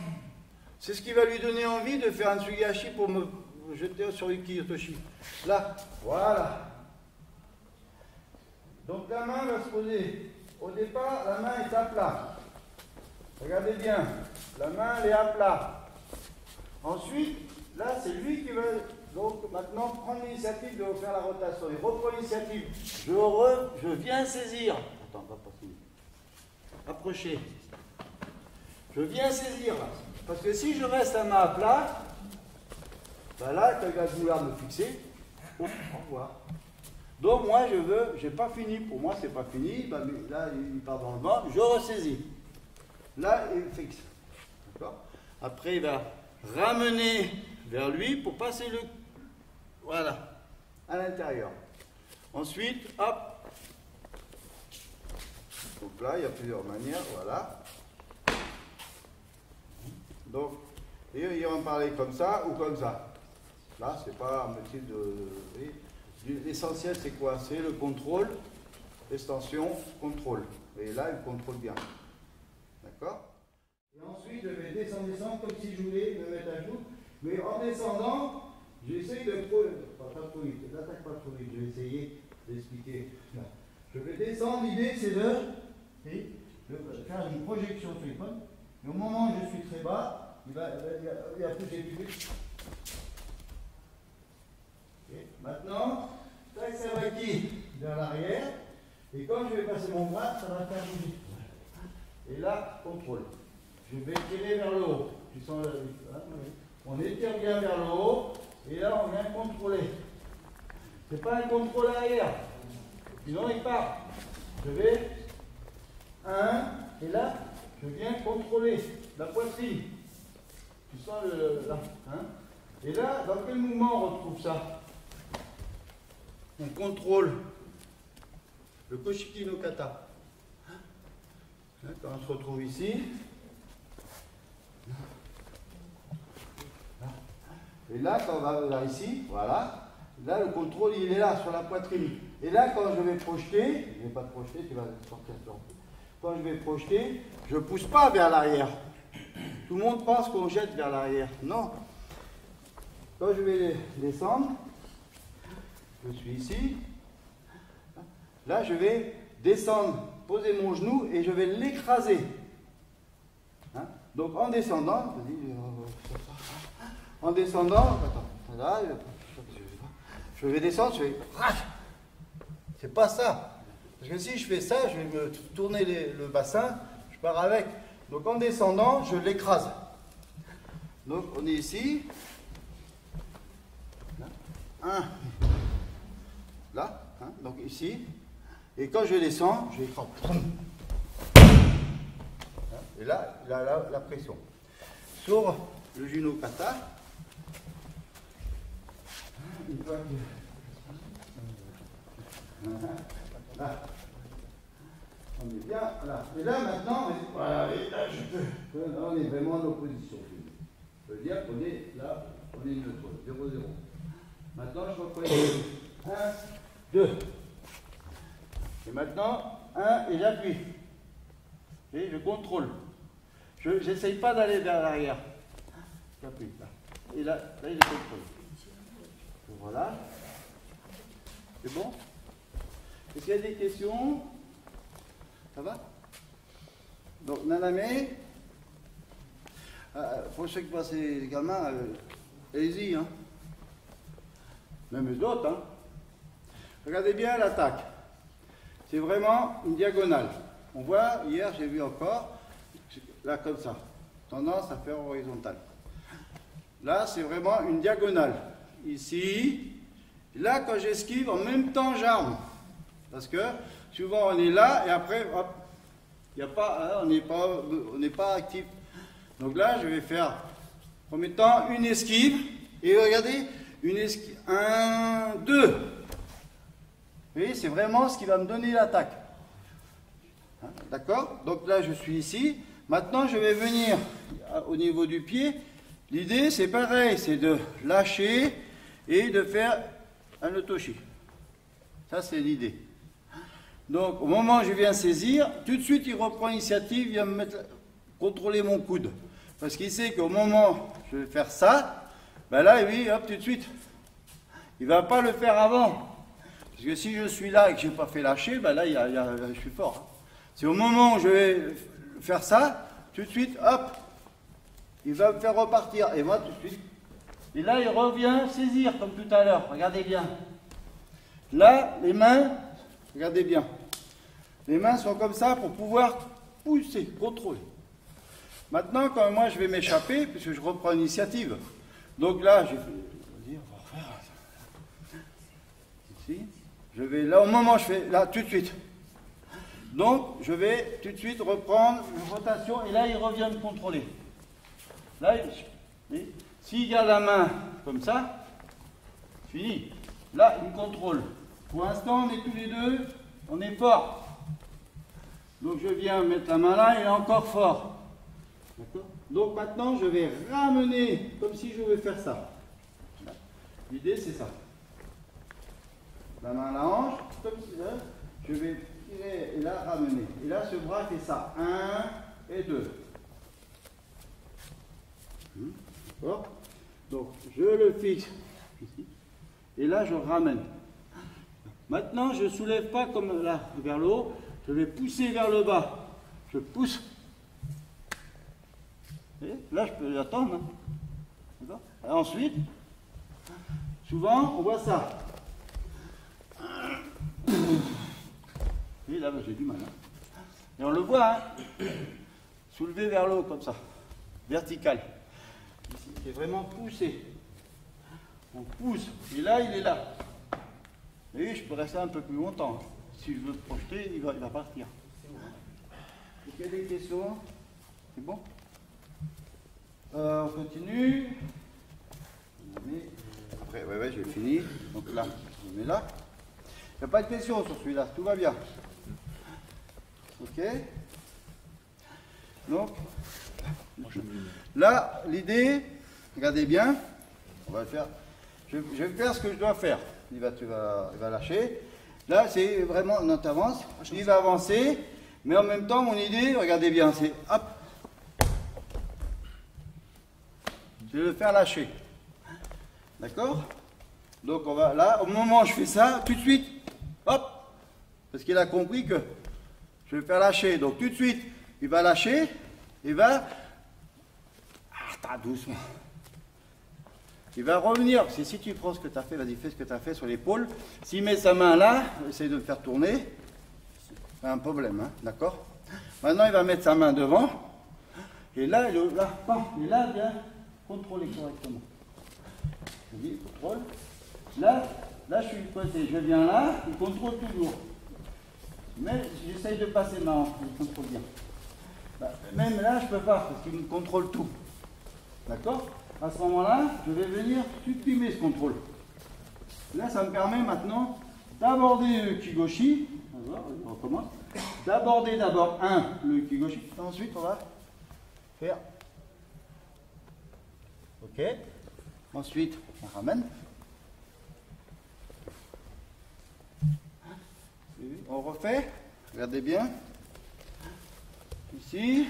C'est ce qui va lui donner envie de faire un Tsugashi pour me jeter sur Yuki Yotoshi. Là, voilà. Donc la main va se poser. Au départ, la main est à plat. Regardez bien, la main elle est à plat. Ensuite, là c'est lui qui va donc maintenant prendre l'initiative de faire la rotation. Il reprend l'initiative. Je viens saisir. Attends, pas passer. Approchez. Je viens saisir là. Parce que si je reste la main à plat, ben là, quand il va vouloir me fixer, au revoir. Donc moi j'ai pas fini, pour moi c'est pas fini, bah, là il part dans le vent, je ressaisis. Là il fixe. D'accord? Après il va ramener vers lui pour passer le... Voilà, à l'intérieur. Ensuite, hop. Donc là il y a plusieurs manières, voilà. Donc, il va en parler comme ça ou comme ça. Là c'est pas un métier de... L'essentiel, c'est quoi? C'est le contrôle, l'extension, contrôle. Et là, il contrôle bien. D'accord? Et ensuite, je vais descendre comme si je voulais me mettre à genoux. Mais en descendant, j'essaye de... Pas trop vite, n'attaque pas trop vite. Je vais essayer d'expliquer. Je vais descendre, l'idée, c'est de faire une projection sur les pommes. Et au moment où je suis très bas, il va pousser plus vite. Okay. Maintenant, ça va qui vers l'arrière, et quand je vais passer mon bras, ça va faire bouger. Et là, contrôle. Je vais tirer vers le haut. Tu sens on étire bien vers le haut, et là on vient contrôler. C'est pas un contrôle arrière, sinon il part. Je vais 1, Et là, je viens contrôler la poitrine. Tu sens là, hein? Et là, dans quel mouvement on retrouve ça? On contrôle le Koshiki no Kata. Quand on se retrouve ici, et là, quand on va là, ici, voilà, là le contrôle il est là sur la poitrine. Et là, quand je vais projeter, je ne vais pas te projeter, tu vas sortir sur. Quand je vais projeter, je ne pousse pas vers l'arrière. Tout le monde pense qu'on jette vers l'arrière. Non. Quand je vais descendre, je suis ici. Là, je vais descendre, poser mon genou et je vais l'écraser. Hein? Donc en descendant, là, je vais descendre, je vais. C'est pas ça. Parce que si je fais ça, je vais me tourner le bassin, je pars avec. Donc en descendant, je l'écrase. Donc on est ici. Là, là, hein, donc ici. Et quand je descends, je l'écrase. Et là, la pression. Sur le Juno Kata. Une fois que... Là. On est bien là. Et là maintenant, voilà, et là, on est vraiment en opposition. Ça veut dire qu'on est là, on est neutre, 0, 0. Maintenant, je reprends 1, 2. Et maintenant, 1 et j'appuie. Et je contrôle. Je n'essaye pas d'aller vers l'arrière. J'appuie là. Et là, il contrôle. Voilà. C'est bon? Est-ce qu'il y a des questions? Ça va? Donc, Naname, pour ceux qui passent les gamins, allez-y, hein. Même les autres, hein. Regardez bien l'attaque. C'est vraiment une diagonale. On voit, hier, j'ai vu encore, là, comme ça. Tendance à faire horizontale. Là, c'est vraiment une diagonale. Ici. Là, quand j'esquive, en même temps, j'arme. Parce que souvent on est là et après, hop, y a pas, on n'est pas actif. Donc là, je vais faire en mettant une esquive. Et regardez, une esquive. 1, 2. Vous voyez, c'est vraiment ce qui va me donner l'attaque. Hein, d'accord? Donc là, je suis ici. Maintenant, je vais venir au niveau du pied. L'idée, c'est pareil, c'est de lâcher et de faire un otoshi. Ça, c'est l'idée. Donc, au moment où je viens saisir, tout de suite, il reprend l'initiative, il vient me contrôler mon coude. Parce qu'il sait qu'au moment où je vais faire ça, ben là, oui, hop, tout de suite. Il ne va pas le faire avant. Parce que si je suis là et que je n'ai pas fait lâcher, ben là, je suis fort. Hein. C'est au moment où je vais faire ça, tout de suite, hop, il va me faire repartir. Et moi, tout de suite. Et là, il revient saisir, comme tout à l'heure. Regardez bien. Là, les mains... Regardez bien. Les mains sont comme ça pour pouvoir pousser, contrôler. Maintenant, quand moi je vais m'échapper, puisque je reprends l'initiative. Donc là, je vais refaire. Ici. Je vais là, au moment où je fais, là, tout de suite. Donc, je vais tout de suite reprendre une rotation et là, il revient me contrôler. Là, s'il garde la main comme ça, fini. Là, il me contrôle. Pour l'instant, on est tous les deux, on est fort. Donc je viens mettre la main là, il est encore fort. D'accord? Donc maintenant, je vais ramener, comme si je vais faire ça. L'idée, c'est ça. La main à la hanche, comme si là, je vais tirer et là, ramener. Et là, ce bras fait ça. 1 et 2. D'accord? Donc, je le fixe ici. Et là, je ramène. Maintenant, je ne soulève pas comme là, vers le haut, je vais pousser vers le bas. Je pousse. Et là, je peux attendre. Hein. Et ensuite, souvent, on voit ça. Et là, j'ai du mal. Hein. Et on le voit, hein. Soulever vers le haut, comme ça. Vertical. Ici, c'est vraiment poussé. On pousse. Et là, il est là. Et je peux rester un peu plus longtemps. Si je veux le projeter, il va partir. Est-ce qu'il y a des questions? C'est bon? On continue. Après, ouais, j'ai fini. Donc là, on met là. Il n'y a pas de questions sur celui-là, tout va bien. Ok. Donc, là, l'idée, regardez bien, on va faire, je vais faire ce que je dois faire. Il va lâcher. Là, c'est vraiment, on avance, il va avancer, mais en même temps, mon idée, regardez bien, c'est hop, je vais le faire lâcher. D'accord? Donc, on va, là, au moment où je fais ça, tout de suite, hop, parce qu'il a compris que je vais le faire lâcher. Donc, tout de suite, il va lâcher, il va, attends, doucement. Il va revenir, parce que si tu prends ce que tu as fait, vas-y, fais ce que tu as fait sur l'épaule. S'il met sa main là, essaye de le faire tourner, c'est un problème, hein, d'accord? Maintenant, il va mettre sa main devant, et là, il vient contrôler correctement. Je dis, contrôle. Là, je suis du côté, je viens là, il contrôle toujours. Mais j'essaye de passer ma hanche, il contrôle bien. Bah, même là, je ne peux pas, parce qu'il me contrôle tout. D'accord? À ce moment-là, je vais venir supprimer ce contrôle. Là, ça me permet maintenant d'aborder le kigoshi. On recommence. D'aborder d'abord le kigoshi. Ensuite, on va faire. Ok. Ensuite, on ramène. On refait. Regardez bien. Ici.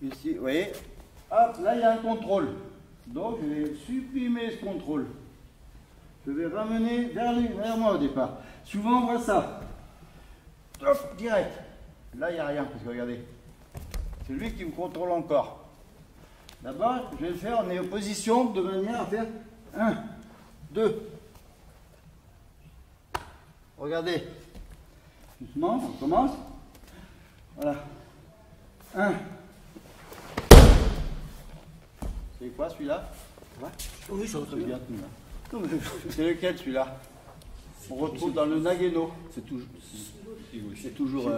Ici, vous voyez. Hop, là il y a un contrôle. Donc je vais supprimer ce contrôle. Je vais ramener vers moi au départ. Souvent on voit ça. Hop, direct. Là il n'y a rien, parce que regardez. C'est lui qui me contrôle encore. D'abord, je vais le faire en opposition de manière à faire 1, 2. Regardez. Doucement, on commence. Voilà. 1. C'est quoi celui-là? Oui, ça va bien. C'est lequel celui-là? On retrouve dans le Nageno. C'est toujours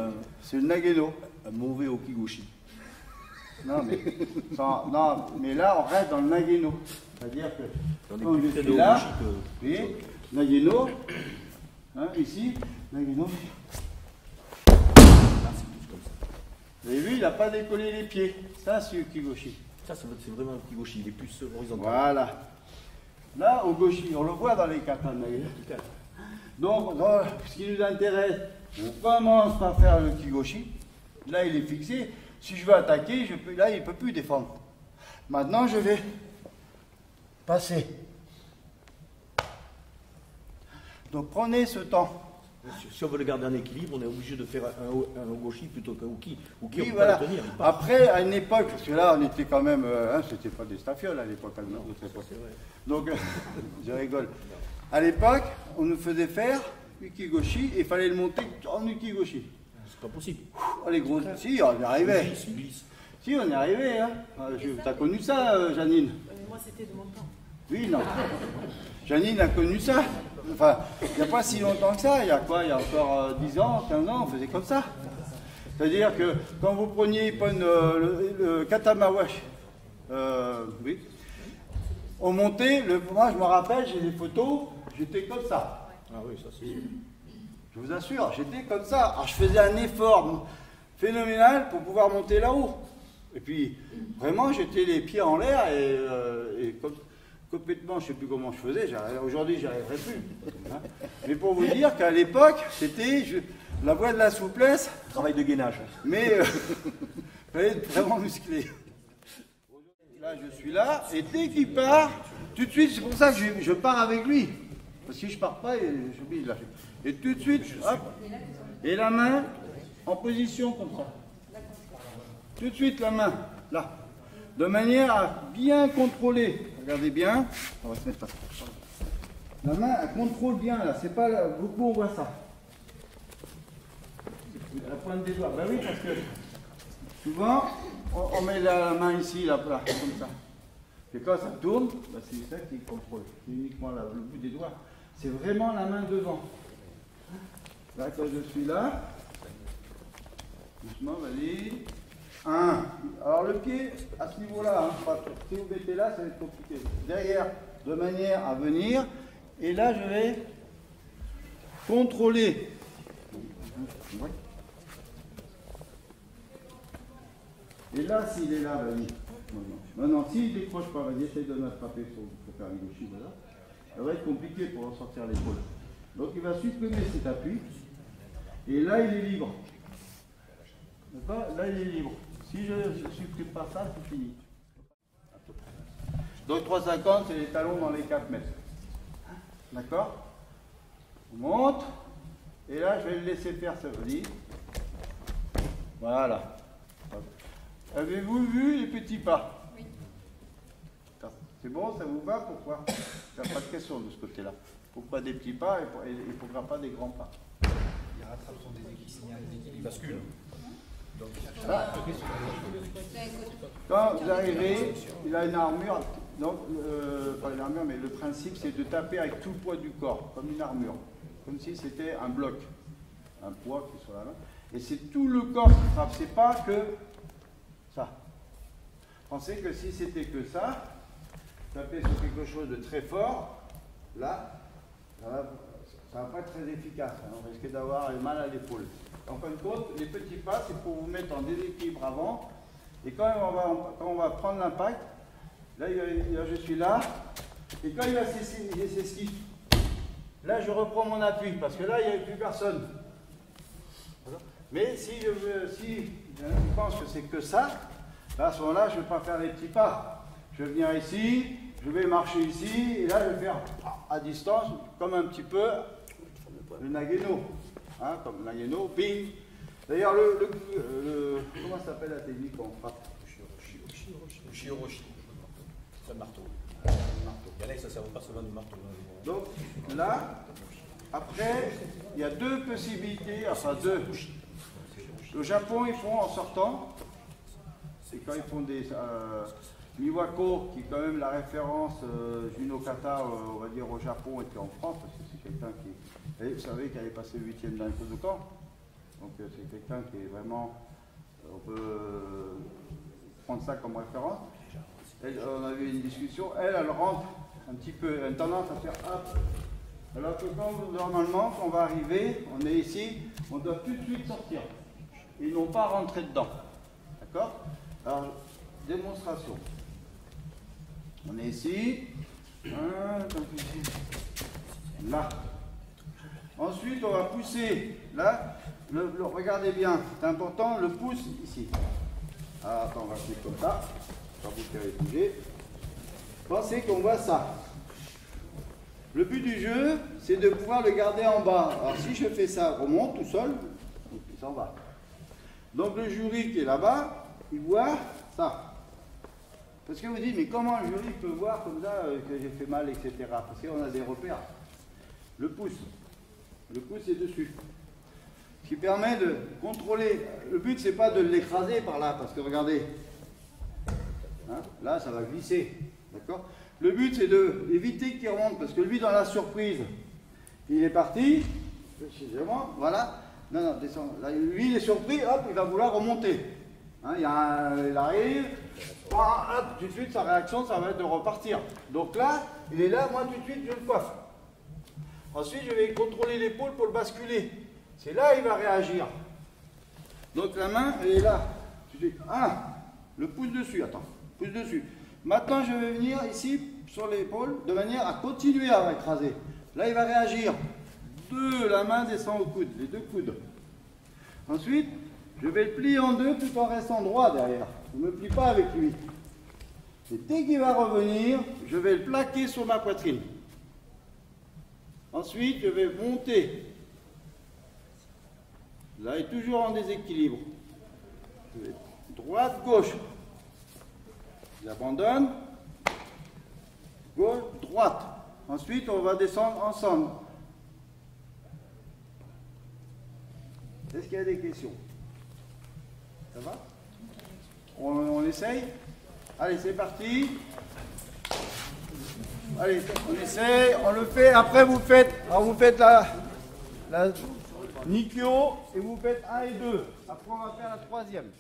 C'est le Nageno. un mauvais Okigoshi. Non mais là on reste dans le Nageno. C'est-à-dire que quand je suis là, vous voyez, Nageno, hein, ici, Nageno. Vous avez vu, il n'a pas décollé les pieds. Ça c'est Okigoshi. Ça, c'est vraiment un Okigoshi, il est plus horizontal. Voilà. Là, au goshi, on le voit dans les katanas. Donc, ce qui nous intéresse, on commence par faire le kigoshi. Là, il est fixé. Si je veux attaquer, là, il ne peut plus défendre. Maintenant, je vais passer. Donc, prenez ce temps. Si on veut le garder en équilibre, on est obligé de faire un Ogoshi plutôt qu'un Uki. Uki, Oui, on voilà. peut le tenir. Après, à une époque, parce que là, on était quand même. C'était pas des stafioles à l'époque, à notre époque. Donc, je rigole. À l'époque, on nous faisait faire Ukigoshi et il fallait le monter en Ukigoshi. C'est pas possible. Oh, les gros. Si, on y arrivait. Il glisse. Si, on y arrivait. Hein. T'as connu ça, Janine? Moi, c'était de mon temps. Oui, non. Janine a connu ça. Enfin, il n'y a pas si longtemps que ça. Il y a quoi? Il y a encore 10 ans, 15 ans, on faisait comme ça. C'est-à-dire que quand vous preniez le katamawashi, oui, on montait, moi je me rappelle, j'ai des photos, j'étais comme ça. Ah oui, ça c'est sûr. Je vous assure, j'étais comme ça. Alors je faisais un effort phénoménal pour pouvoir monter là-haut. Et puis, vraiment, j'étais les pieds en l'air et complètement, je ne sais plus comment je faisais. Aujourd'hui, j'y arriverai plus. Hein. Mais pour vous dire qu'à l'époque, c'était la voie de la souplesse. Travail de gainage. Mais il fallait être vraiment musclé. Là, je suis là, et dès qu'il part, tout de suite, c'est pour ça que je pars avec lui. Parce que si je pars pas, je suis obligé de lâcher. Et tout de suite, hop, et la main en position comme ça. Tout de suite, la main, là. De manière à bien contrôler. Regardez bien. On va se mettre là. La main, elle contrôle bien, là. C'est pas là. Beaucoup, on voit ça. La pointe des doigts. Ben oui, parce que souvent, on met la main ici, là, comme ça. Et quand ça tourne, ben c'est ça qui contrôle. C'est uniquement là, le bout des doigts. C'est vraiment la main devant. Là, quand je suis là, Doucement, vas-y. 1. Alors le pied, à ce niveau-là, hein, si vous mettez là, ça va être compliqué. Derrière, de manière à venir. Et là, je vais contrôler. Et là, s'il est là, vas-y. Maintenant, s'il ne décroche pas, vas-y, essaye de m'attraper pour faire une gauchie, voilà. Ça va être compliqué pour en sortir l'épaule. Donc il va supprimer cet appui. Et là, il est libre. D'accord? Là, il est libre. Si je ne supprime pas ça, c'est fini. Donc 3,50, c'est les talons dans les 4 mètres. D'accord? On monte. Et là, je vais le laisser faire ça. Vas-y. Voilà. Avez-vous vu les petits pas? Oui. C'est bon, ça vous va? Pourquoi? Il n'y a pas de question de ce côté-là. Pourquoi des petits pas et il ne faudra pas des grands pas? Il rattrape son déséquilibre, il bascule. Donc, quand vous arrivez, il a une armure. Donc, pas une armure, mais le principe, c'est de taper avec tout le poids du corps, comme une armure. Comme si c'était un bloc. Un poids qui est sur la main. Et c'est tout le corps qui frappe. C'est pas que ça. Pensez que si c'était que ça, taper sur quelque chose de très fort, là, ça va pas être très efficace. Hein. On risque d'avoir mal à l'épaule. En fin de compte, les petits pas, c'est pour vous mettre en déséquilibre avant. Et quand on va prendre l'impact, là, je suis là. Et quand il va s'esquiver, là, je reprends mon appui, parce que là, il n'y a plus personne. Mais si je pense que c'est que ça, là, à ce moment-là, je ne vais pas faire les petits pas. Je vais venir ici, je vais marcher ici, et là, je vais faire à distance, comme un petit peu le Nageno. Hein, comme le Nageno, bing. D'ailleurs, comment ça s'appelle la technique quand on frappe? Le shioroshi. C'est un marteau. Il y en a qui ne servent pas seulement du marteau. Donc, là, après, il y a deux possibilités, enfin deux. Au Japon, ils font en sortant, c'est quand ils font des Miwako, qui est quand même la référence Juno Kata, on va dire au Japon, et puis en France, parce que c'est quelqu'un qui, vous savez, qui avait passé le 8e d'un coup de camp. Donc c'est quelqu'un qui est vraiment, on peut prendre ça comme référence. On a eu une discussion, elle rentre un petit peu, elle a tendance à faire hop. Alors que normalement, quand on va arriver, on est ici, on doit tout de suite sortir. Ils n'ont pas rentré dedans. D'accord? Alors, démonstration. On est ici. Là. Ensuite, on va pousser. Là, regardez bien, c'est important, le pouce ici. Ah, attends, on va faire comme ça. Pas vous faire bouger. Pensez qu'on voit ça. Le but du jeu, c'est de pouvoir le garder en bas. Alors, si je fais ça, remonte tout seul, il s'en va. Donc le jury qui est là-bas, il voit ça. Parce que vous dites, mais comment le jury peut voir comme ça que j'ai fait mal, etc. Parce qu'on a des repères. Le pouce est dessus. Ce qui permet de contrôler. Le but, c'est pas de l'écraser par là, parce que regardez, hein, là, ça va glisser. D'accord? Le but, c'est d'éviter qu'il remonte, parce que lui, dans la surprise, il est parti. Excusez-moi, voilà. Non, descend. Là, lui, il est surpris, hop, il va vouloir remonter. Hein, il arrive, hop, tout de suite, sa réaction, ça va être de repartir. Donc là, il est là, moi, tout de suite, je le coiffe. Ensuite, je vais contrôler l'épaule pour le basculer. C'est là il va réagir. Donc la main, elle est là. Tu dis, le pouce dessus, attends, pouce dessus. Maintenant, je vais venir ici, sur l'épaule, de manière à continuer à écraser. Là, il va réagir. La main descend au coude, les deux coudes. Ensuite, je vais le plier en deux tout en restant droit derrière. Je ne me plie pas avec lui. Et dès qu'il va revenir, je vais le plaquer sur ma poitrine. Ensuite, je vais monter. Là, il est toujours en déséquilibre. Je vais droite, gauche. J'abandonne. Gauche, droite. Ensuite, on va descendre ensemble. Est-ce qu'il y a des questions? Ça va? On essaye? Allez, c'est parti. Allez, on essaye, on le fait. Après, vous faites la Nikyo, et vous faites 1 et 2. Après, on va faire la troisième.